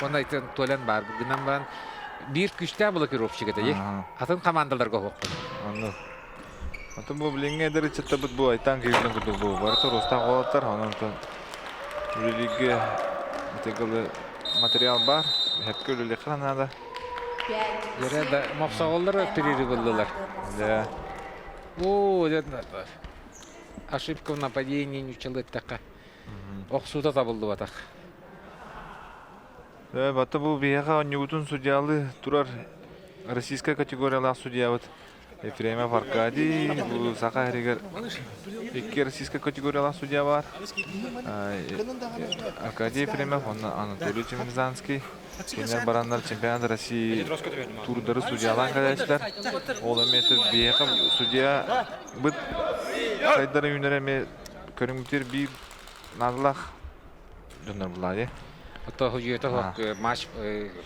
Онайтын толен бар. Гынан бан бир күчтә блокировщик эте. Атын командаларга хокку. Анны. Атын бу билинге дәрәҗәдә бит бу айтан кирдән күтү бу. Барты рустах алаттар, анан то үлеге тегеле материал бар. Хәпкөле экранада. Ярада мақсаулар перерыв булдылар. Да. О, ошибка в нападении ничего такая. Оксуда табылды батак. Да, бата бу бияга Ньютон судьялы турар российская категориялы судья вот Ефремов Аркадий, бу сака регер iki российская категориялы судья бар. Аркадий Ефремов, Анатолий Чемерзанский. Кенер барандар чемпионат России турдары судьялан кадәчләр. Ол эметер бияга судья бит сайдары юнереме көрүнгүтер бир назлах жонор булады. Ото хуҗета хок матч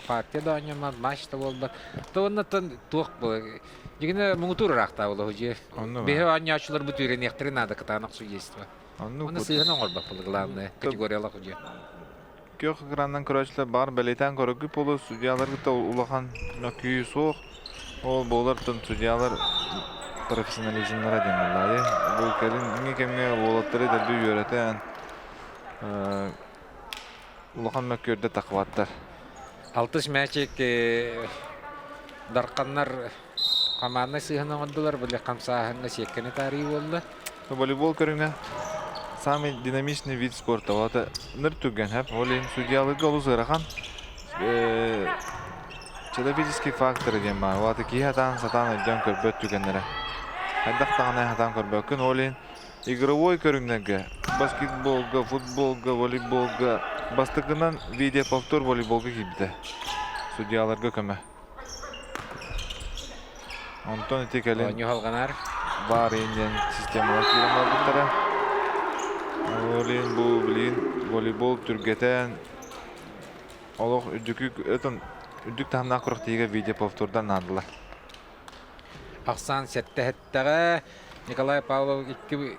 партияда ойнамад матчта болду. Тоннан тук бу. Дигене муңтурракта болду хуҗе. Бехе анячылар бу түрен яктырына да катанак судейство. Аны сыгына орбак булды главное категориялы хуҗе. Кök ekrandan көрәчләр бар, бәлетән көрәгү болу судьяларга да улахан нөкүй соқ. Ол болар тон судьялар профессионализмнара демелләре. Бу кәрин иң кемгә болаттыры да бу йөрәтән. Улахан нөкөрдә тақваттар. 60 мәчек дарканнар команда сыгына ордылар, бу камсаһына секкене тарихи болду. Волейбол көрүнгә самый динамичный вид спорта. Вот ныр түгән һәм олен судьялыгы узырахан человеческий фактор дигән бар. Вот киһатан сатан әйдән көрбөт түгәннәре. Хәддәк тагына хәтан көрбөкөн олен игровой көрүнгәнгә баскетболга, футболга, волейболга бастыгынан видео повтор волейболга кибде. Судьяларга көмә. Антон Текелин Ойнугалганар бар инден системалар кирәм Олин бу билин волейбол түргәтән алох үдүк тамна курык тиге видео повтордан надылар. Аксан сеттәһәттәгә Николай Павлов 2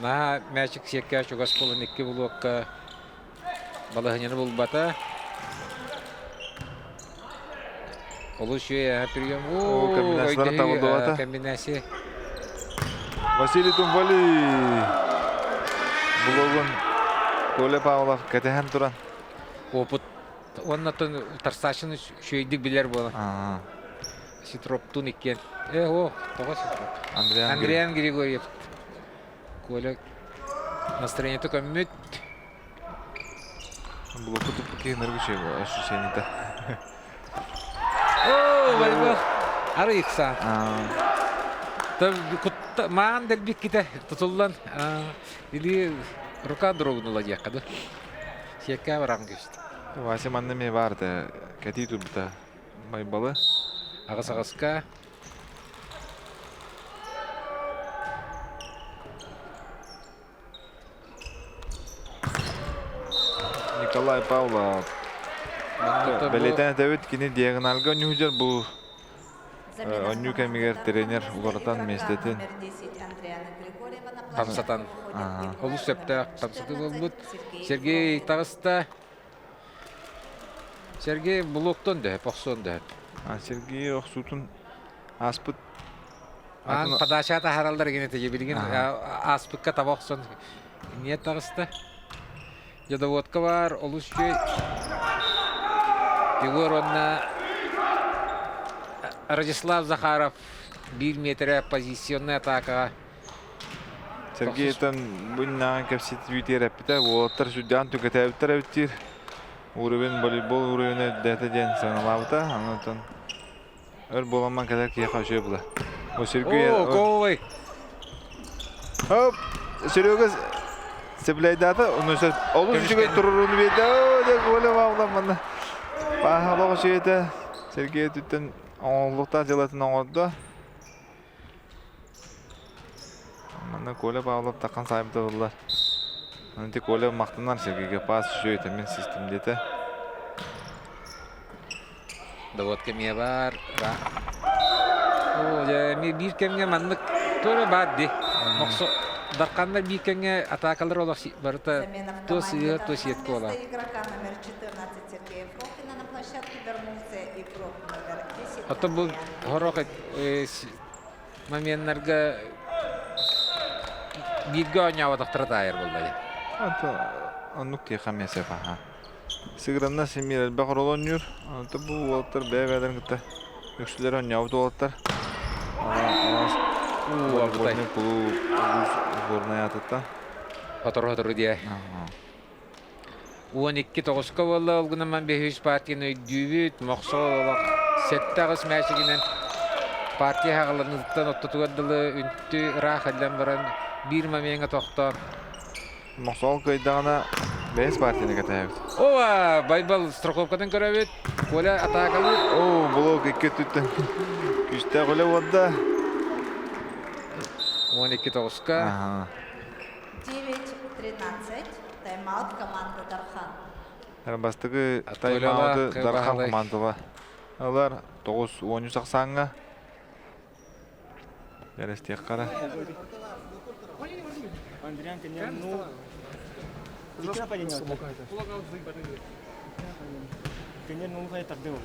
на мәчик секкә чугас булын 2 блокка балаһыны булбата. Олушия прием. Комбинациялар табылды ата. Комбинация. Василий Тумвали. Булогун Коля Павлов кетehen туран. Опыт оннатын тарсашын шөйдік білер бола. Ситроптун еккен. Тоға Ситроп. Андриан Григорьев. Коля настроение только мүт. Булогу тупки энергиче ощущение-то. Волейбол. Ары иксан. Маан дербик ките тутуллан. Или рука дрогнула якады. Секка барам кешті. Вася манна ме барды. Кәти турбута байбалы. Ағыс-ағысқа. Николай Павлов. Белетен тәвет кини диагоналга нюжер бу. Онню кемигер тренер улардан местетин. Тамсатан. Олу сөпті тамсаты болбут. Сергей тағыста. Сергей блоктон да, пақсон да. Сергей Оксутун аспыт. Падашата харалдар генете жебилген аспыкка табақсон. Не тағыста? Ядоводка бар, олус жөй. Егор онна Радислав Захаров 1 метр позиционная атака. Сергей тан bundan kapsit vitera pita water sudan tu kata utara utir. Uruben voleybol uruyuna data den sanalabta anatan. Ör bolanman kadar ki yaxşı bula. O Sergey. Голый. Hop. Sergey seblaydata onu söz olur çünkü turunu verdi. O da gole bağlamanda. Bahalı şeyde Sergey tütten onlukta jalatın oldu. Mana Коля Павлов таққан сайымды олар. Анты Коля мақтанар Сергейге пас жүйеті мен системдеті. Доводка мне бар. Мен bir кемге маннык тоже бар де. Мақсо дарқандар bir кемге атакалар олар барыта то сыйыр, то сетка олар. Игрока номер 14 Сергея Фрокина на площадке вернулся игрок номер 10. Ата бұл хорок моментларга Бирге ойнауы тақтыратайыр болды. Аннук тия хамесе фаха. Сыгранна семир әлбәқ ролон юр. Анты бұл олаттар бәй-бәйден күтті. Өксілер ойнауы олаттар. Сборный клуб, сборная атытта. Отыр дия. 12-9-қа болды. Олғынаман 500 партияны өйдүйбіт. Моқсол олақ. Сеттағыз мәшігінен партия хағыларыңыздан оттатуғадылы үнтті рақ әлден баран bir мәмеңе тоқтан. Моқсол көйдағына 5 партияны кәтәйбіт. Ова, байбал страховкадан көрәбет. Коля атакалы. Блок 2 түттен. Күшті қолы олды. 12-9-қа. 9-13. Тайм-аут команда Дархан. Әрбастығы тайм-ауты Дархан командалы. Олар 9-13 сақсаңға. Бәрістек қара. Андриан, конечно, ну... Дикра падение. Конечно, ну, это так делал.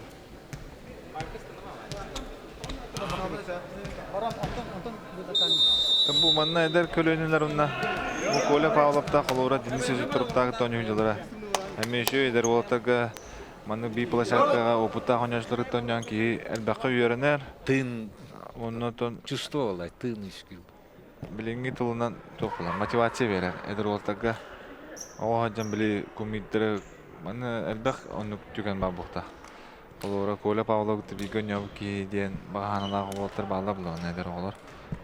Бұл манна әдер көлөнілер ұнна. Бұл Коля Павловта қалуыра дені сөзі тұрыптағы тоны үйділері. Әмеші әдер олаттарға манны бей площадкаға опытта қоняшылары тонян ки әлбәқі үйерінер. Тын Оннотон чувствовала, тын ішкіл. Bilingi tulunan to'qila motivatsiya berar. Edir o'rtaga ohajan bili komittiri mana elbaq onu tugan babuqta. Olora Коля Павлов tibiga nyavki den bahanalar o'tir balla bilan edir olar.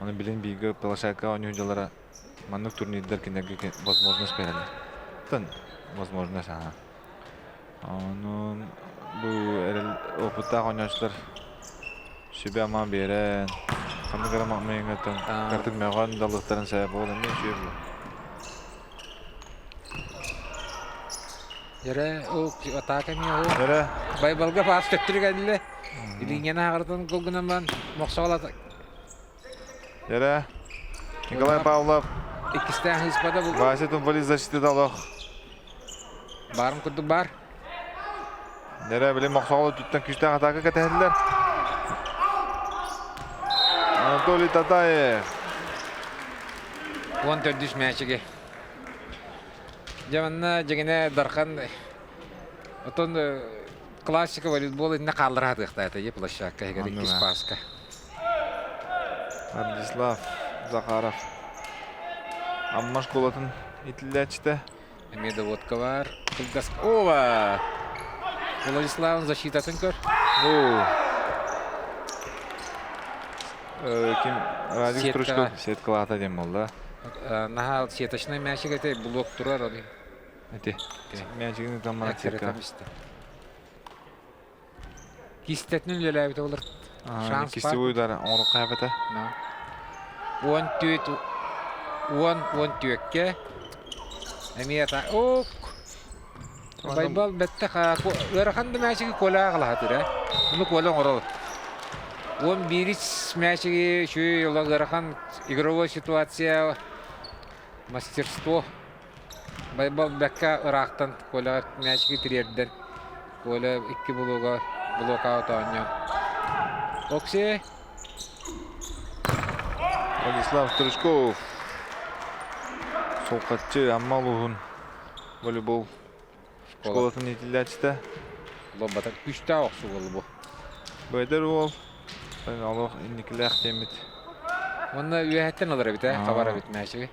Onu bilin biga plashaka oyunculara mana turnirlar kinega возможность beradi. Tın возможность ha. Onun bu oputta oyuncular şibama beren. Kami karamak mengatan kartu megan dalıkların sebep olan ne şey bu? Yere o atakan ya o. Nere? Baybalga pas töttürük edildi. İlingene ağırdan kolgunan ben moksala Nere? Николай Павлов. ikisten hızbada bu. Вася Тумфализ защиты далох. Barım kurdu bar. Nere bilin moksala tuttan küçten ataka katahediler. Anatoly Tatayev. 14 düş meçigi. Жаманна жегене дархан отон классика волейбол инне калдыра тыктайта еп площадка егер Анна. 2 паска. Владислав Захаров. Аммаш колатын итилячте. Эмеда водка бар. Кылгас. Ова! Владиславын защитасын көр. Ким Радик Сетка. Стручков сеткалата дем болду. Нахал сеточный мячик это блок турар али. Эти. Мячигин тамана сетка. Кистетнен леләбит олар. Шанс Кисти бар. уйдар оңру кайбата. One түйекке. Эмията ок. Байбал бетте ха. Өрханды мячиги кола кылатыр. Буну кола орол. Он бирис мячиги шуй лагархан игровая ситуация мастерство. Байбал бекка ырактан кола мячиги тирерден. Кола 2 блокаут анья. Оксе. Владислав Стручков. Солкатчы Аммалугун волейбол школатын итилячте. Лобата 3 та оксу болду. Бөйдер ол. Аллах инникилах темит. Онна үйәттен алар бит, хабар бит мәшиги.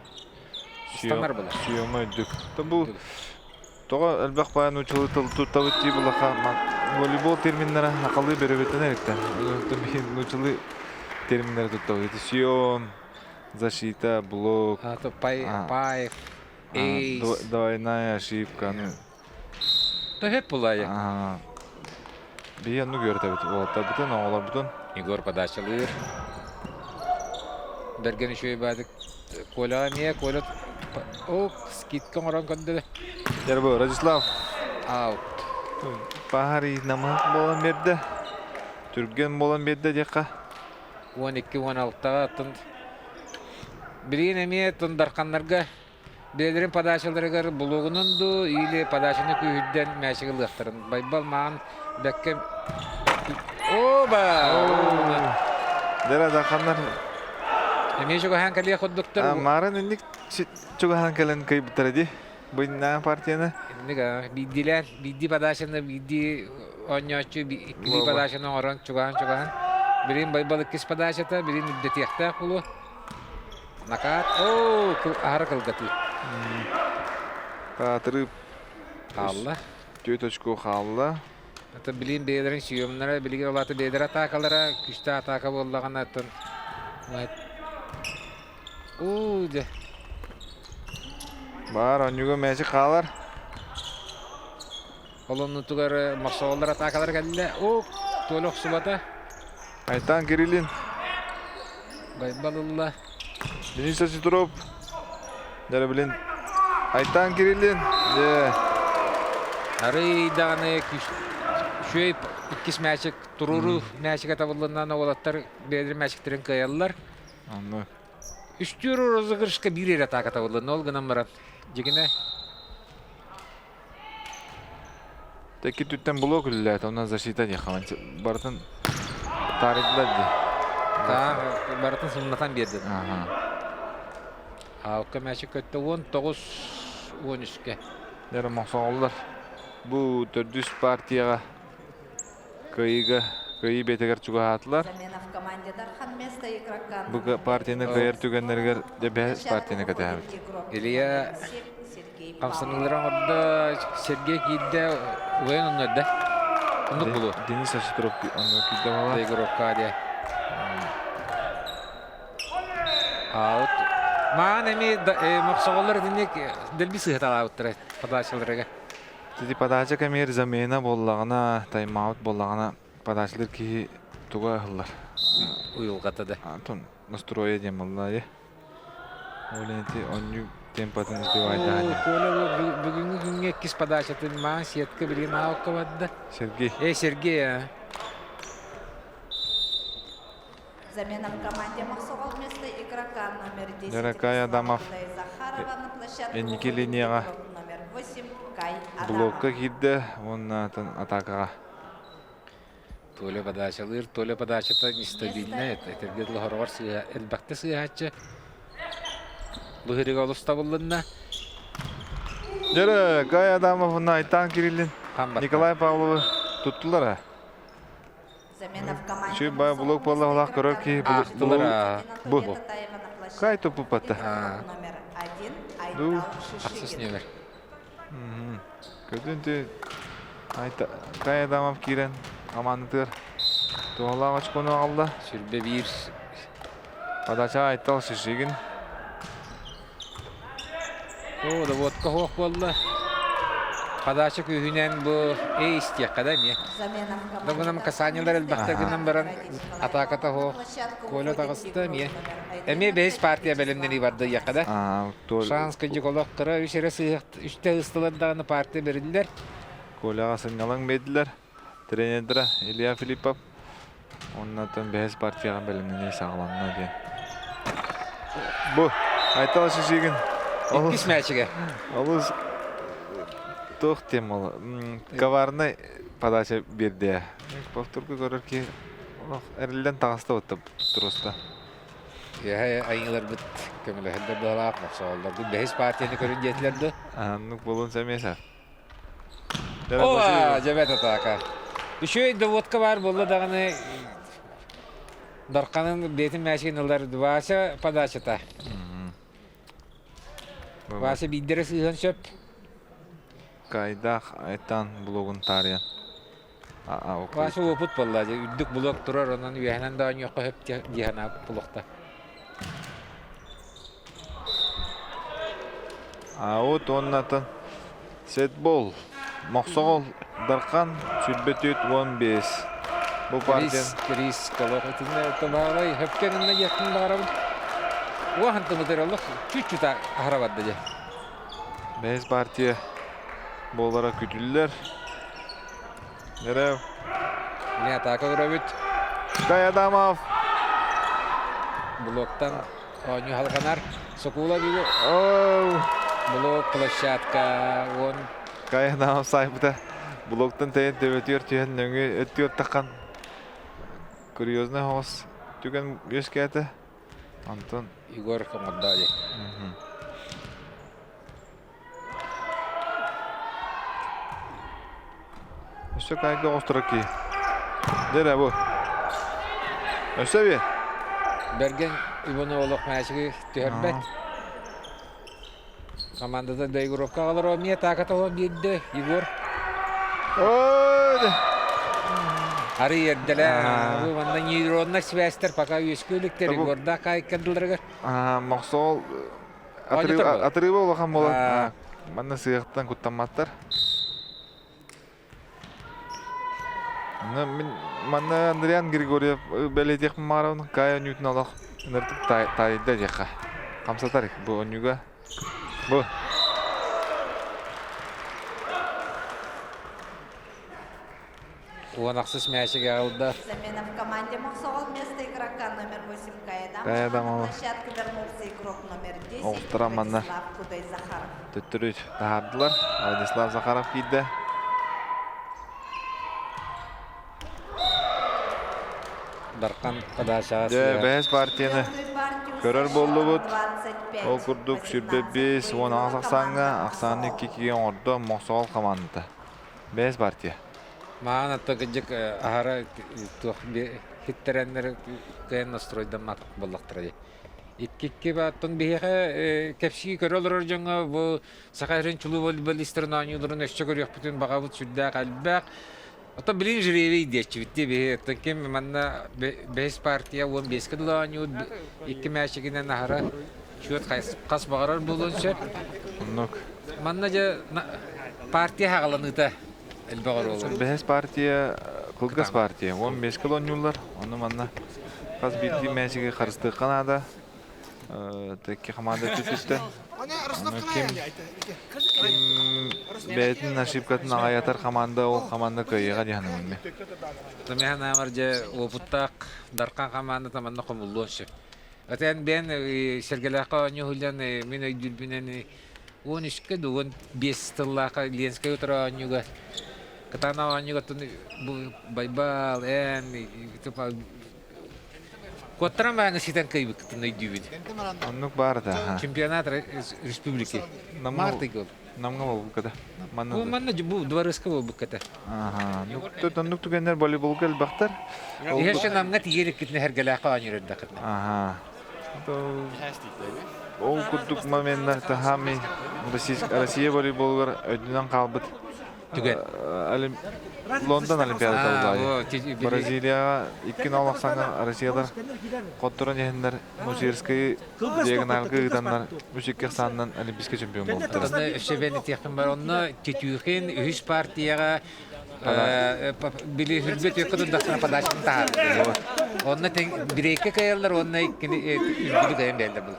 Стандар булар. Сүйөмө дүк. Бу тога элбак баян учулы туртабыт булаха волейбол терминдері ақылы беребеттен әректі. Мен учулы терминдері туртабыт. Сүйөм, защита, блок. То пай, эйс. Двойная ошибка. То хеп булай. Бия görtebit. Олатта бүтін, оғалар бүтін. Егор подачалыр. Берген шөй бадык. Кола не, кола. Ок, скидка моран көнді. Ярбо, Радислав. Аут. Пахари намақ болан берді. Түрген болан берді деқа. 12-16-ға аттын. Білген әме тұндарқанларға белерін подачаларығар блогынынды или подачаны күйідден мәшігі лықтырын. Байбал маған бәккем... Оба! Дера дақанлар. Әме жоғахан кәлия құддықтыр. Марын инник жоғахан кәлін кай бұттырады. Бұйна партияны. Биддилер, бидди подачаны, бидди оньочу, бидди подачаны оран чугахан. Бірін байбал 2 подачата, бірін үддетияқта құлу. Накат. Оу, ары қылғаты. Қатырып. Қалла. 4 очко қалла. Ата билин бейлерин сүйөмнәре, билген олаты бейлер атакалара, күшті атака боллаған атын. Де. Бар, онюго мәші қалар. Олонны тугар мақсауылар атакалар кәлілі. Толық субата. Айтан Кириллин. Байбалылла. Дениса Ситуроп. Дәрі білін. Айтан Кириллин. Арыйданы шөй 2 мәшік тұруру мәшік атабылынан олаттар бейлер мәшіктерін қаялылар. Анны. 3 розыгрышқа 1 атака атабылынан ол ғынан барат. Жегіне. Теки түттен блок үлілі, онан защита дияқаман. Бартын таридладды. Баратын сымнатан берді. Ауққа мәшік көтті 19-13-ке. Дәрі мақсағылдар. Бұ түрдіс партияға күйі бетігер чуға атылар. Замена в команде Дархан вместо игрока. Бұ партияны күйер түгендергер дебәс партияны кәтәбіт. Илья Қамсанылыран орда Сергей кейді ойын ұнады. Ұнық бұлу. Денис Ашитроп оны кейді бала. Игровка де. Аут. Маған әме мақсағылар дінек дәлбі сығыт алауыттыры подачылырыға. Теди подача камер замена боллағына, тайм-аут боллағына подачылар кейі туға ғылар. Уйылғатады. Антон настроя дем болла. Оленти оню темпатын избивайда хане. Коля бүгінгі күнге 2 подачатын маған сеткі білген ауққа бадды. Сергей. Сергей, Замена в команде Махсовал вместо игрока номер 10. Яракай Адамов. Захарова на площадке. Энники линияға. Номер 8. Кай Адамов. Блокка кирді, оның атакаға. Толя подачалыр, Толя подачата нестабильно. Этергед лохорвар элбакты сыйхатчы. Бұхырыға олыста болдыңна. Жere, Гай Адамов, Айтан Кириллин, Хамбар. Николай Павловы туттулар. Замена в команде. Чүй бай блок боллағылақ көрөки, Ақтылар. бұл. Кай Кай топу патта. Номер 1 Ду. Айтал Ақсыз Шишигин. нелер. Көдінті Гай Адамов кирен, командатыр. Туғалақ очкону алды. Сүрбе бир. Падача Айтал Шишигин. О, да вот кохох болды. Падачы күйінен бұл эйстия қадам, Замена в команде. Дагунам касанилар элбахтагынан баран атаката хо коля тагыста мие. Эме бес партия белемнени барды якада. Шанс кыжы колок кыра үшере сыйык үште ыстылардагы партия берилдер. Коляға сыңалаң бейділер. Тренердері Илья Филиппов. Оннатын бәз партияға бәлімнені сағыланына кен. Бұ, Айтал Шишигин. Иккис мәчіге. Олыз тоқ тем ол. Коварны подача берді. Повторғы көрір ки, әрілден тағыста өтті тұрыста. Я айыңылар бұт көмілі хәлдер бұлақ мақсалдар. Бұл бәз партияны көрін жетілерді. Анық болуын сәмейсі. Ова, жабет атака. Үшөй доводка бар болды дағыны Дарқанын бетін мәшігін ұлдар Вася подачата. Вася биддері сыйған шөп. Кайдақ Айтан блогын тариян. Вася опыт болды. Үддік блок тұрар, онан үйәнен дағын yoqqa höp дияна блокта. Аут оннатын сетбол. Мақсағол Дарқан сүрбетет 15. Бұл партиян. Крис колок этинде табағалай höpкеніне жеттін бағарабын. Оған тымытыр олық чүт-чүт ағарабадды же. Бәз партия болара күтілілер. Нерев. Не атака көрөбіт. Гай Адамов. Блоктан ойны халғанар. Сокула бүйі. Блок, площадка, он. Гай Адамов сайбыда. Блоктан тәйін төбетер түйен нөңі өттер таққан. Курьезный хоғыз. Түген өскәті. Антон. Игорь Хамаддади. Өсі қайғы остыры ки. Дәрі бұл. Өсі бе? Берген Иваны олық мәшігі түйербет. Командада Дайгуровка қалыр о. Мие тақата о бейді, Игорь. Өйді. Ары ерделі. Ванда нейронна свәстер, пока өскөліктер. Игорда қайқандылырға. Мақсол атырыбы олақан болады. Манна сыйықтан күттаматтар. Манна Андриан Григорьев бәлетек мағарауын қайы нютын алақ нұртып тайда жаққа. Қамсатар бұл өнюға. Бұл. Оған ақсыз мәшіге алды. Замена в команде Махсовал вместо игрока номер 8 Каэдамов. Каэдамов. На площадку вернулся игрок номер 10 Олықтыра манна. Владислав Кудай-Захаров. Төттіріт тағардылар. Владислав Захаров кейді. Дарқан қадашасы. Бәз партияны көрір болу бұд. 25. Ол күрдік сүрбе 5, 10 ақсаңға, ақсаңны кекеген орды Мақсағал командыда. Бәз партия. Маған атты күджік ағара хиттеренлер көйен настройдан матық болақтырады. Иккекке баттың бейхе кәпшігі көрі олар жаңа бұл сақайрын чулу волейболистерін анюларын өшчі көрек бүтін баға бұд сүрдәк әлбәк. Ото білін жүревей деші бітті бейхе. Төнкен манна бәз партия 15 кіл анюл 2 мәшігінен ағара чует қас бағарар болуынша. Манна жа партия хағаланыда әлбәғар olur. Бәз партия, қылғыз партия. 15 кіл анюллар. Оны манна қаз бейті мәшігі қарысты қанада. Тәкке команда түтісті. Бәйтін ошибкатын ағаятар команда ол команда көйеға дейханы мүнме. Тәмәхін әмірде опыттақ дарқан команда таманна қомылуын шеп. Әтен бен сергелаққа өне хүлден мен өйділбінен 13-ке дуын 5 тыллаққа Ленскай ұтыра өнеға. Катана өнеға байбал, Коттарам бәңі сетен көйбі күттін өйділбін. Оннық бар да. Чемпионат республики. Марты гол. Намга бол bu kada. Bu Manna. manna bu dvarıska bu kata. Aha. Nuktu genler voleybol gel baktar. Her namga tigerik gitne her gala qaanır da kata. Aha. O kurduk momenler tahami Россия voleybollar ödünen kalbıt. Tügen. London Olimpiyada oldu. Bu Braziliya 2090'da Rusiyalar Kotoran yeğenler Musirskiy diagonalga gidanlar müzik sandan olimpiska çempion oldu. Onda şebeni tekim var onna titüğün üç partiyaga bili hürbet yokudun daksana padaşın tahar. Onna bireke kayarlar onna ülgülü kayan belli bu.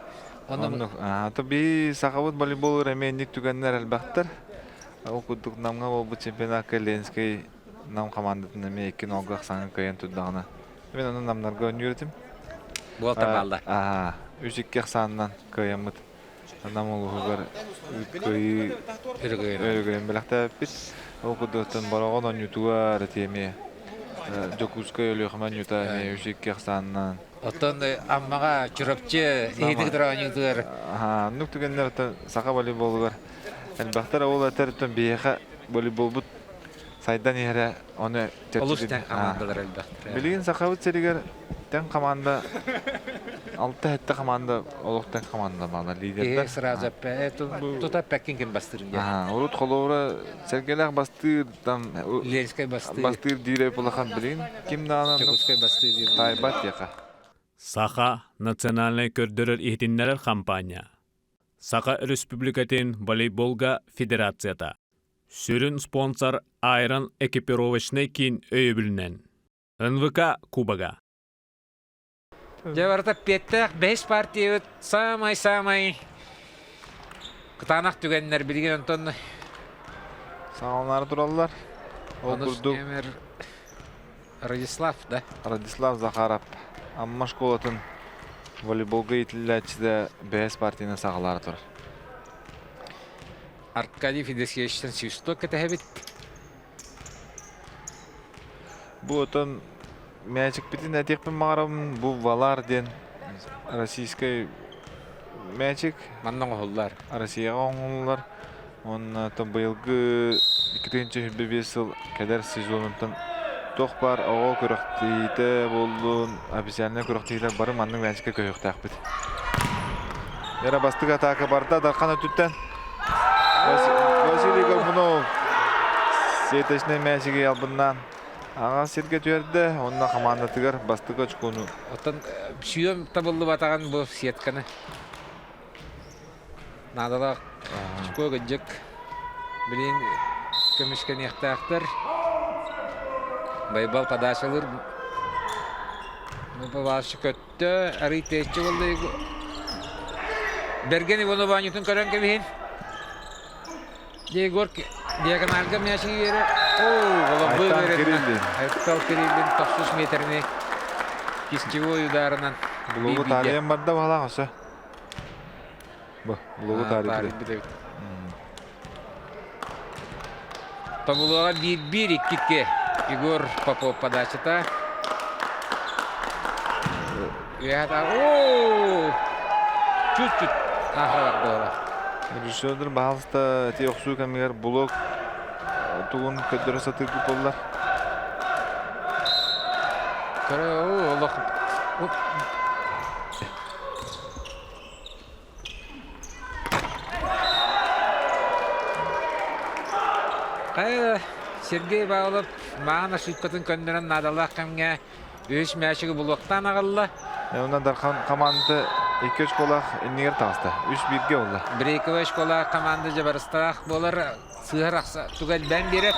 Onu tabii sakavut voleybol remenlik tügenler elbette. Okuduk namga bu çempionat Lenskay nam komandatında me 2090 kayan tutdağına. Ben onun namlarga önyürütüm. Bu altamalda. Aha. 3-2-90'dan kayamıt. Nam oluğugar kayı örgüyen belakta biz. Okuduktan barağın on yutuğa retiyemeye. Jokuska ölüyorman yuta 3-2-90'dan. Oton ammaga çırapçı eğitik duranıdır. Aha. Nuk tügenler saka voleybolgar. Elbette ol atarıtın biyeğe voleybol but saydan yere onu Oluştan komandalar elbette. Bilgin sakavut seriger ten komanda 6 hette komanda oluktan komanda bana liderler. Sırada tuta Pekin'in bastırın ya. Aha, urut kolovra sergeler bastırdan Lenskay bastı. bastır dire bulakan bilgin kim dağınan Çakuskay bastı. taybat yaka. Saha Naциональный көрдөрөр ihtinneler kampanya. Saha Республикатын волейболга федерацията. Сөрін спонсор Айран экипировочный кин өйбілінен. НВК Кубага. Жабарта петтак 5 партия өт самай. Кытанак түгеннер билген онтон. Sağolları durallar. Okurduk Emir Радислав, да? Radislav Zakharov. Amma şkolatın voleybolga itilläçide BS partiyana sağlar tur. Аркадий Федосевичтен Сюсто кетебит. Bu otan мәчик битин әтекпен мағарам bu Valar den российский мәчик Маннан голлар. Россияга оңоллар. Он там быйылгы 2025 жыл кадәр сезонунтан тох бар ого көрөктүйдө болдун официально көрөктүйдө бары манның мәчикке көйөктак бит. Яра бастык атака барда даркан өтүттен Василий Горбунов сетешне мәчиге албындан ага сетке түйерді, онна командатыгар бастык очкону. Отон сүйөм табылды батаган бу сетканы. Надала чко гыжык. Билин көмүшкен яктактар. Байбал падашалыр. Bu başı kötü, arayıtçı oldu. Bergeni bunu banyutun karan kebihin. Diye gork, diye kanalga meşi yere. Valla bu Aytan verin. Kirillin. Aytan Kirillin 900 metrini кистевой ударынан. Блогу тарихын барда бала осы. Bu, блогу тарихы. Табулуга 1-2 Егор Попов подачата. Чуть-чуть ахрак было. Режиссер бағалыста те оқсу кәмегер блог туғын көддері сатыр күп олар. Сергей Баулов маған ашыпкатын көндірін надалақ кәмге өш мәшігі бұлуқтан ағылы. Онда дархан команды 2-3 қолақ иннегер тағысты. 3-1-ге олар. 1-2 қолақ команды жабарыстақ болар. Сығыр ақса түгел бән беріп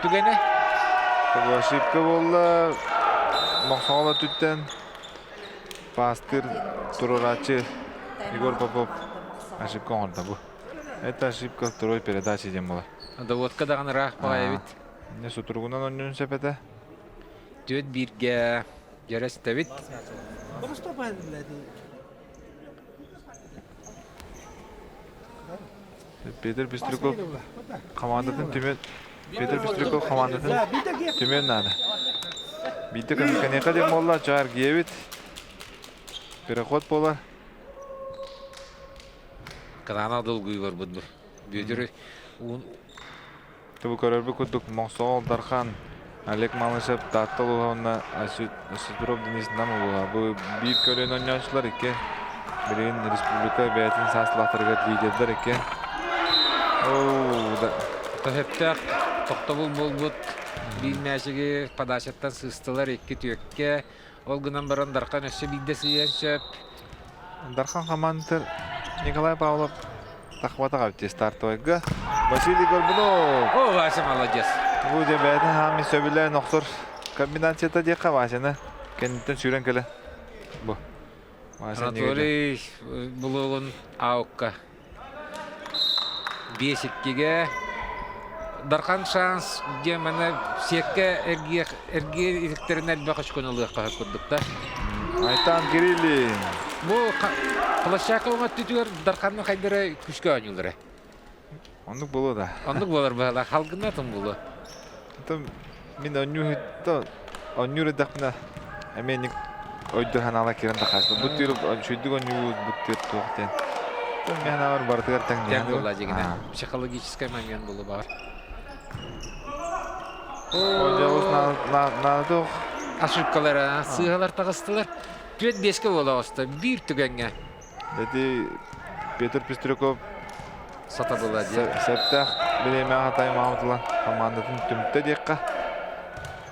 түгені. Бұл ашыпқа олар. Моқсаңыла түттен. Пастыр Турурачы Егор Попов ашыпқа оңырда бұл. Это ошибка второй передачи дем была. Доводка дағын рақ бағай бит. Не сутургунан оннун сепете? Төт бірге жарасты бит. Петр Бестрюков командатын төмен. Петр Бестрюков командатын төмен надо. Битті конека дем болла, чар гевит. Переход болар. Кадана долгый бар бұд бұл. Büdür Tabu körörbe kuduk Mongsol Darхан Олег Малышев Татталуғана Асыдыров Денис Намылуға. Бұл бір көрен ойнашылар еке. Бірін республика бәйтін сасылақтырға лидердер еке. Тоһептак тоқтабыл болбут билмәшеге падашаттан сыстылар екке түйекке. Ол гынан баран Дархан өсі білді сүйен сөп. Дархан командир Николай Павлов тахватаға бітте стартовайға. Василий Горбунов. О, Вася молодец. Бұл де бәйтін хами сөбілер ноқтыр комбинацията дейқа Васяны. Кәнеттен сүйрен кәлі. Бұл. Анатолий бұлығын ауыққа. Бесіккеге. Дархан шанс демені секке әрге еріктерін әлбәқ үшкөн ұлыққа көрдікті. Айтан Кириллин. Бұл қылашақы оңа түтігер Дарханның қайдары күшке ойнылары. Ондық болу да. Ондық болар бағала, халқына тым болу. Мен оннюр едақпына әменік ойдырхан ала керен тақасты. Бұттырып, шүйдік оннюр бұттыр туақтен. Мен авар бардығар тәң Тәң болла жегіне. Психологический момент болу бағар. Ойдағыз надық. Ошибкалар, сығалар тағыстылар. Төт беске бола оста, бір түгенге. Дәді Петр Пестрюков Сата бола де. сәптәқ білеме ағатай мағымтылан командатын түмітті дейққа.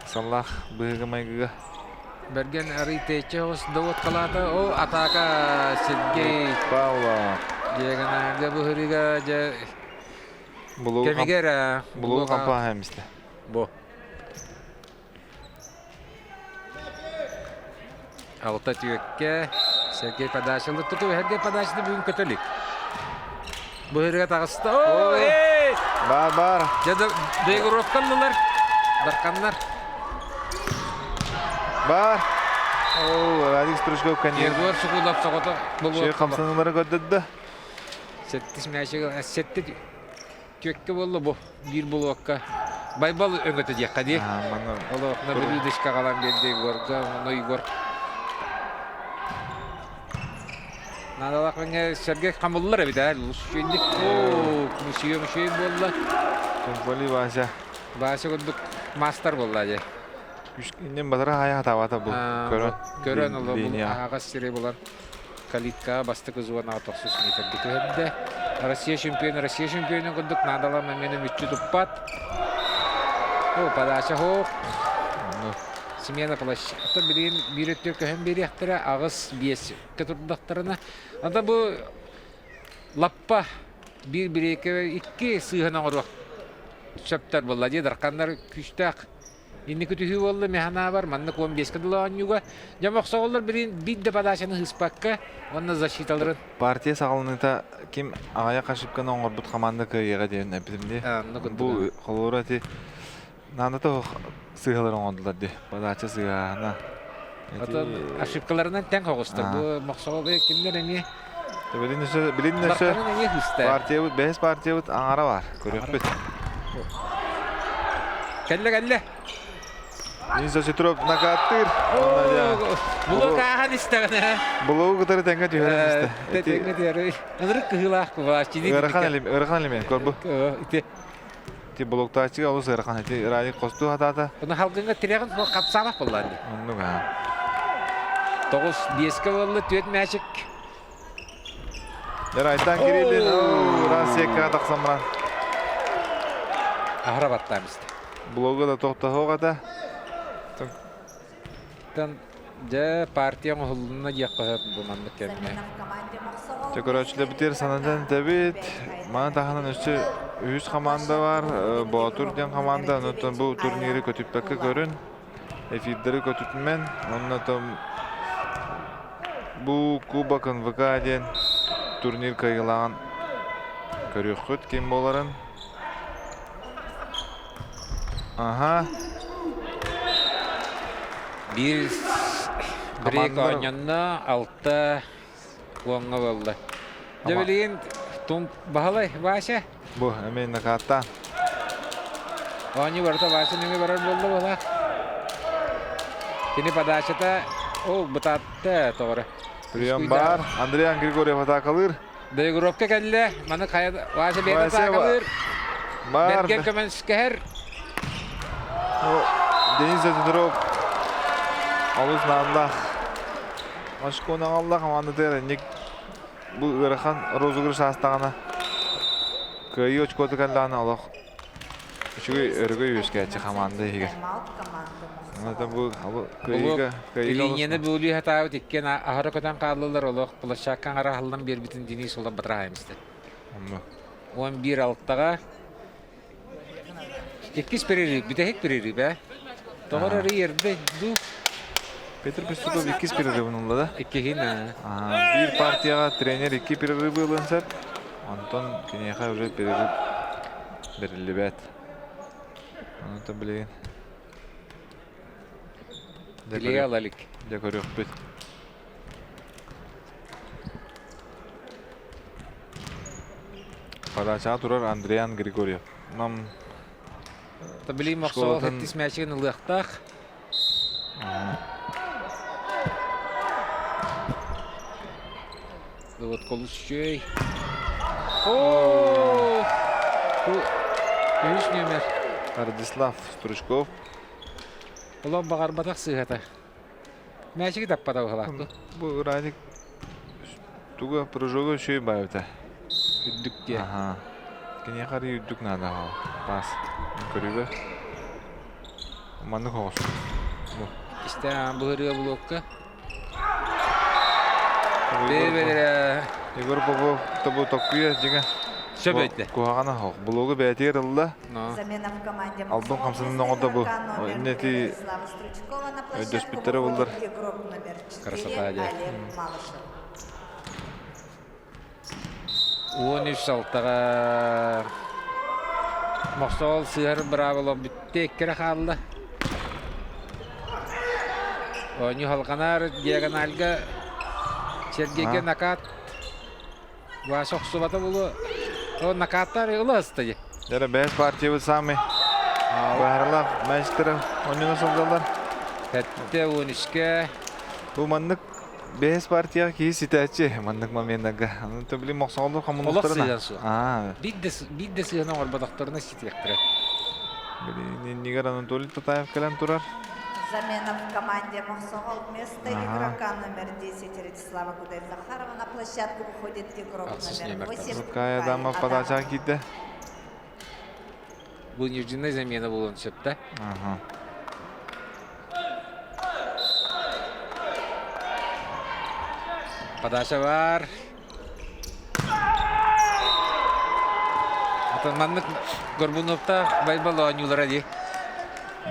Саллах бұғығы майғыға. Берген әрі тәйче ос довод қалады. О, атака Сергей. Павлов. Дегенәгі бұғырыға кәмегер. Бұлығы қампа әмісті. Бо. Алта түйекке Сергей Падашылы тұту. Сергей Падашылы бүгін көтілік. Бұғырыға тағысты. О, ей! Бар. Жады бейгіровканлылар. Дарқанлар. Бар. Радик Стручков кәнер. Ергуар сұқылап соғыты. Шей қамсанылары көддеді. Сеттіс мәшігі. Сетті түйекке болды бұл. Bir блокка. Байбал өңгөті дияққа де. Ол оқына бір үйдішқа қалан белді Егорға. Оны Егор. Надалақ өңе Сергей қамылылар әбеді әл. Шүйіндік. Мүшей болды. Тумпали Вася. Басы көндік мастер болды әде. Иннен батыра аяқ табата бұл. Көрін ұлы бұл ағас сире болан. Калитка басты кызуан ағытықсыз метрдік өйді. Россия чемпионы көндік. Надалақ мәменім 3 тұппат. О, подача хоқ. Семена площадка билин биреттер көһөн бери яктыра агыс биес кетурдактарына. Анда бу лаппа бир-биреке икки сыгына орук. Шаптар болла же даркандар күчтак. Инни күтүхү болду механа бар, манны 15 кыдыла анюга. Жамак соголлар бирин бидде подачаны хыспакка, онна защиталарын. Партия сағылыныта ким ағая қашыпқан оңғырбыт команда күйеға дейін әпідімде. Бұл қолуыраты нандата сыгалар оңғылдар де. Подача сыгана. Ошибкаларынан тәң қоғыстыр. Бұл мақсауға кімдер әне? Білін өсі бәйіз партия бұд аңара бар. Көрек біт. Кәлі. Низа Ситроп накаттыр. Бұлы қаған істіғіне. Бұлығы құтары тәңгі түйірін істі. Тәңгі түйірін. Әдірік күхілақ бұға. Өріқан әлімен, көр бұ. Ти бұлықта ачыға олыс өріқан әті. Радик қосту хатата. Бұны халқынға тірегін қапсамақ болғанды. Онды ға. 9-5 болды, түйет мәшік. Айттан Кириллин. Расиекка тақсамыран. Ағыра баттамызды. Бұлығы да тоқта хоғата. Жа партия мұхылына еққығып бұманды кәміне. Чекөрөчілі бітер санадан тәбет. Мана тағынан үші 100 команда бар. Бұатур ден команда. Онытын бұл турнирі көтіппәкі көрін. Эфирдері көтіпмен. Онытын бұл Кубок НВК ден турнир кайғылаған көрек құт кем боларын. Аха. Бір-екі ойнанна 6 оңға болды. Жабелеген тұм бағалай, Вася? Бұл, әмен нақаттан. Ойны барда Вася неме барар болды бола. Кені подачата, ол бұтатты тоғыры. Прием бар. Андреян Григорьев атақалыр. Дөйгүрөпкө келле, маны кая Вася бейді Вася тағылыр. Бар. Берген көмен сүскәр. Дениз Федоров. Алыс нандах. Машкона Аллах команда тер ник бу ырхан розыгрыш астагана. Кый очкоты калланы Аллах. Шуй өргөй өскәче команда иге. Тайм-аут команда Мохсол. Анда бу Улук, кыйга линияны бөлі хатауы теккен ахары көтен қалылыр олық. Бұлашаққан ара халдан бер бітін Денис олан батырағаймызды. 11 алтыға. Еккіз переріп, бітәхек переріп, ә? Тоғыр әрі ерді, ду. Петр Пестуков 2 перерывын улды да. Еккехін, Bir партияға тренер 2 перерывы ылынсап, Антон Кенеха уже перерыв берілі бәт. Антон білеген. Білеге алалік. Де көрек бет. Подачаға тұрар Андреян Григорьев. Нам Білей Мақсол хеттіс мәшігін ұлықтақ. Вот колушчей. Ооо! Күш нөмер. Радислав Стручков. Олан бағар батақ сығата. Мәшігі таппада ұғалақты. Бұл Радик туға прыжогы шөй байыта. Үддікке. Ага. Кенехары үддік нада ғал. Пас. Көрігі. Манны қоғыз. İşte бұғырығы блокқа. Бәлі Егор Попов табу токкуя жеңе. Сөп өтті. Куағана хоқ. Блогы бәтер ылда. Замена в команде Алтын Мохсол. қамсының Вместо оңында бұл. игрока номер Иннети 2 Слава Стручкова на площадку өйдөспіттері выходит болдар. игрок номер 4 Красота, да. Олег Малышев. 13 алтыға. Мақсол сығыр бравылы бүтті еккері қалды. Оны халқанар диагоналға Сергейге накат. Вася ұқсыбаты бұлы. О, накаттар ұлы ұсты. Дәрі бәс партия бұл самы. Бағарлақ мәжістері ойнына солдалар. Тәтті 13-ке. Бұл маннық бәс партияға кейі сетәтші. Маннық моментаға. Аны төбілі моқсағылы қамын Олық ұқтарына. сыйған су. Бидді сыйғына орбадақтарына сетектірі. Нигер Анатолий Татаев кәлем тұрар. Замена в команде Мохсол. Вместо игрока номер 10 Радислава Гудай-Захарова на площадку выходит игрок номер 8 Зыткая дама подачаға кейді. Бұл нежденной замена болуын сөпті. Подача бар. Атанманлык Горбуновта байбалы ойнулар әді.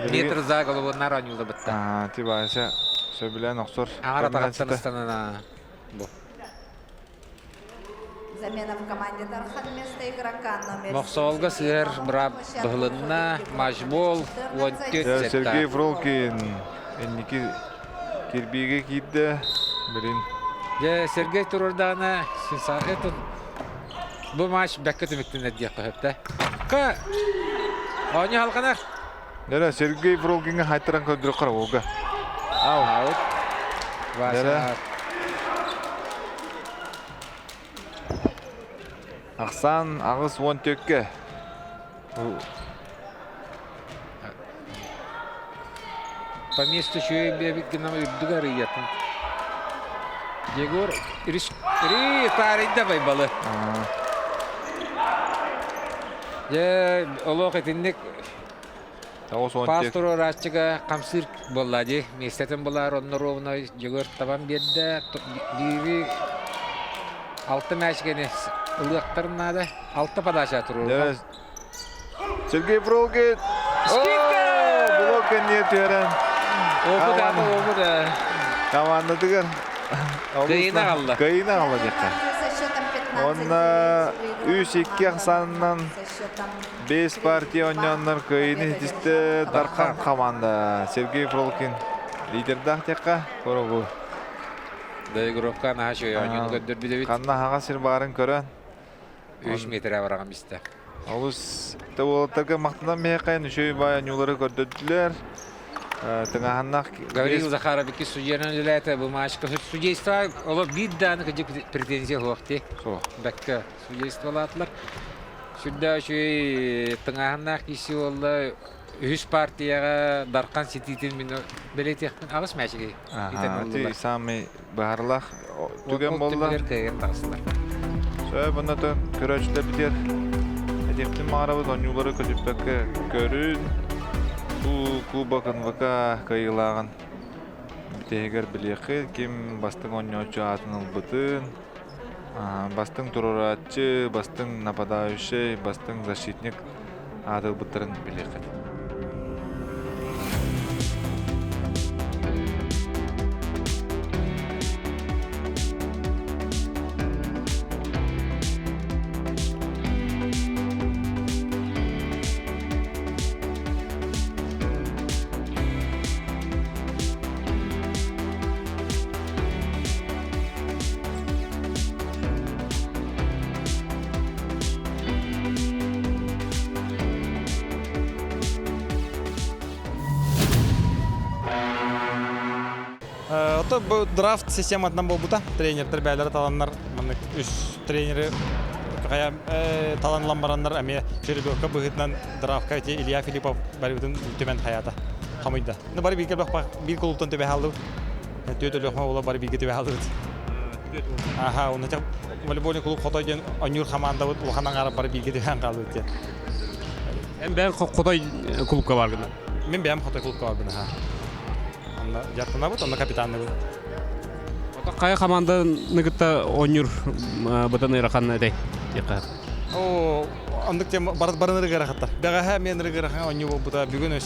Метр за головынар ойнулы бітті. Тибайша сөбілен оқсор. Ағара тағаттан ұстанына. Замена в команде Дархан вместо игрока номер Мақсолға сығыр бұрап бұғылынна, машбол, 14 Сергей сетті. Фролкин. Энники кирбиге кейді. Бірін. Сергей Турурдана, бұл матч бәккі түміктен әддек қойыпты. Қа! Оны халқанақ. Дәрі Сергей Фролкинге қайтыран көндірі қара олға. Аут. Вася. Ақсан ағыз 14-ке. По месту шөй бәбік гінам үрдігі арыйатын. Егор, тарында байбалы. Олық етіндік пастору растыға қамсыр болады. Местетін болар, онны ровно Егор табан берді. Бири 6 мәшкені ылықтарынады. 6 падаша тұрыр. Сергей Фролкин. Блокен не түрен. Опыда. Команда дығыр. Кайына қалды. Кайына қалды деққа. Онна 3-2 ақсанынан 5 партия ойнанлар кайыны дисті Дархан команда. Сергей Фролкин лидердақ деққа. Көрі Дөйгіровқа наға шөй ойнын көндір біді біт. Қанна хаға сер барын көрін. 3 метр авараған бісті. Олыс тәуалаттарға мақтынан бейқайын үшөй бай ойнулары көрдірділер. Тыңағаннақ... Гаврил Захаров 2 судьяның үләті бұл матчқа судейство ола биддан кыжык претензия хуакти. Со. Бәккә судействолатлар. Сүрдә шуй тыңаһыннах кисе олла үз партияга даркан сититин мен белетехтен агыс мәчеге. Ти сами барлах түген болла. Сөй бунда көрөчлөр битер. Эдиктин марабыз онюлары көтүппекке көрүн. Бу кубакын вака кайылаган. Битегер билеки ким бастың оньочу атын ылбытын. Бастың туруратчы, бастың нападающий, бастың защитник аты ылбыттарын билеки. Ото бу драфт систематынан болбута тренердер бәйләре таланнар мына үз тренеры кая таланлан бараннар әме Чередовка быгытнан драфтка те Илья Филиппов барыбытын төмен хаята хамыйда. Ну бары бигә бак бир клубтан төбә халды. Төтөлөк ола бары бигә төбә халды. Аха, уны та волейбольный клуб хотойден Анюр команда вот улханан арып бары бигә төбә халды ди. Мен бән Хотой клубка барган. Мен бәм Хотой клубка барган ха. Анда жартына бут, анда капитаны бут. Ото кая команда нигитта онюр бутан иракан дей. О, андык тем барыныры гарахаттар. Бага мен рыгарахан оню бута бүгүн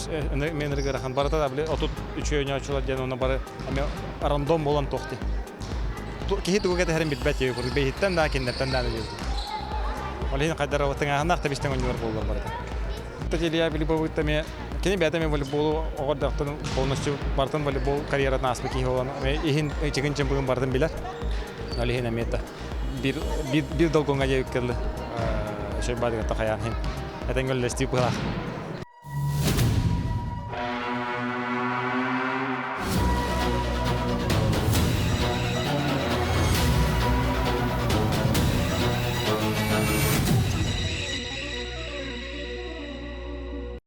мен рыгарахан барата да биле отут 3 ойна ачылар ден оны бары эме рандом болан токти. Кихи тугуга да харим битбет йөй курды бейттен да киндерден да йөй. Олин кайдара ватыңа ханак та биштен онюлар болдылар барата. Тәҗилия Филиппов тәме кене бәтәме волейбол огырдактан полностью бартын волейбол карьератын аспы ки болгон. Ихин чегин чемпион бардын билер. Олин эмета bir dalgonga yekkeldi. Şey badıga taqayan hem. Etengöl lesti pula.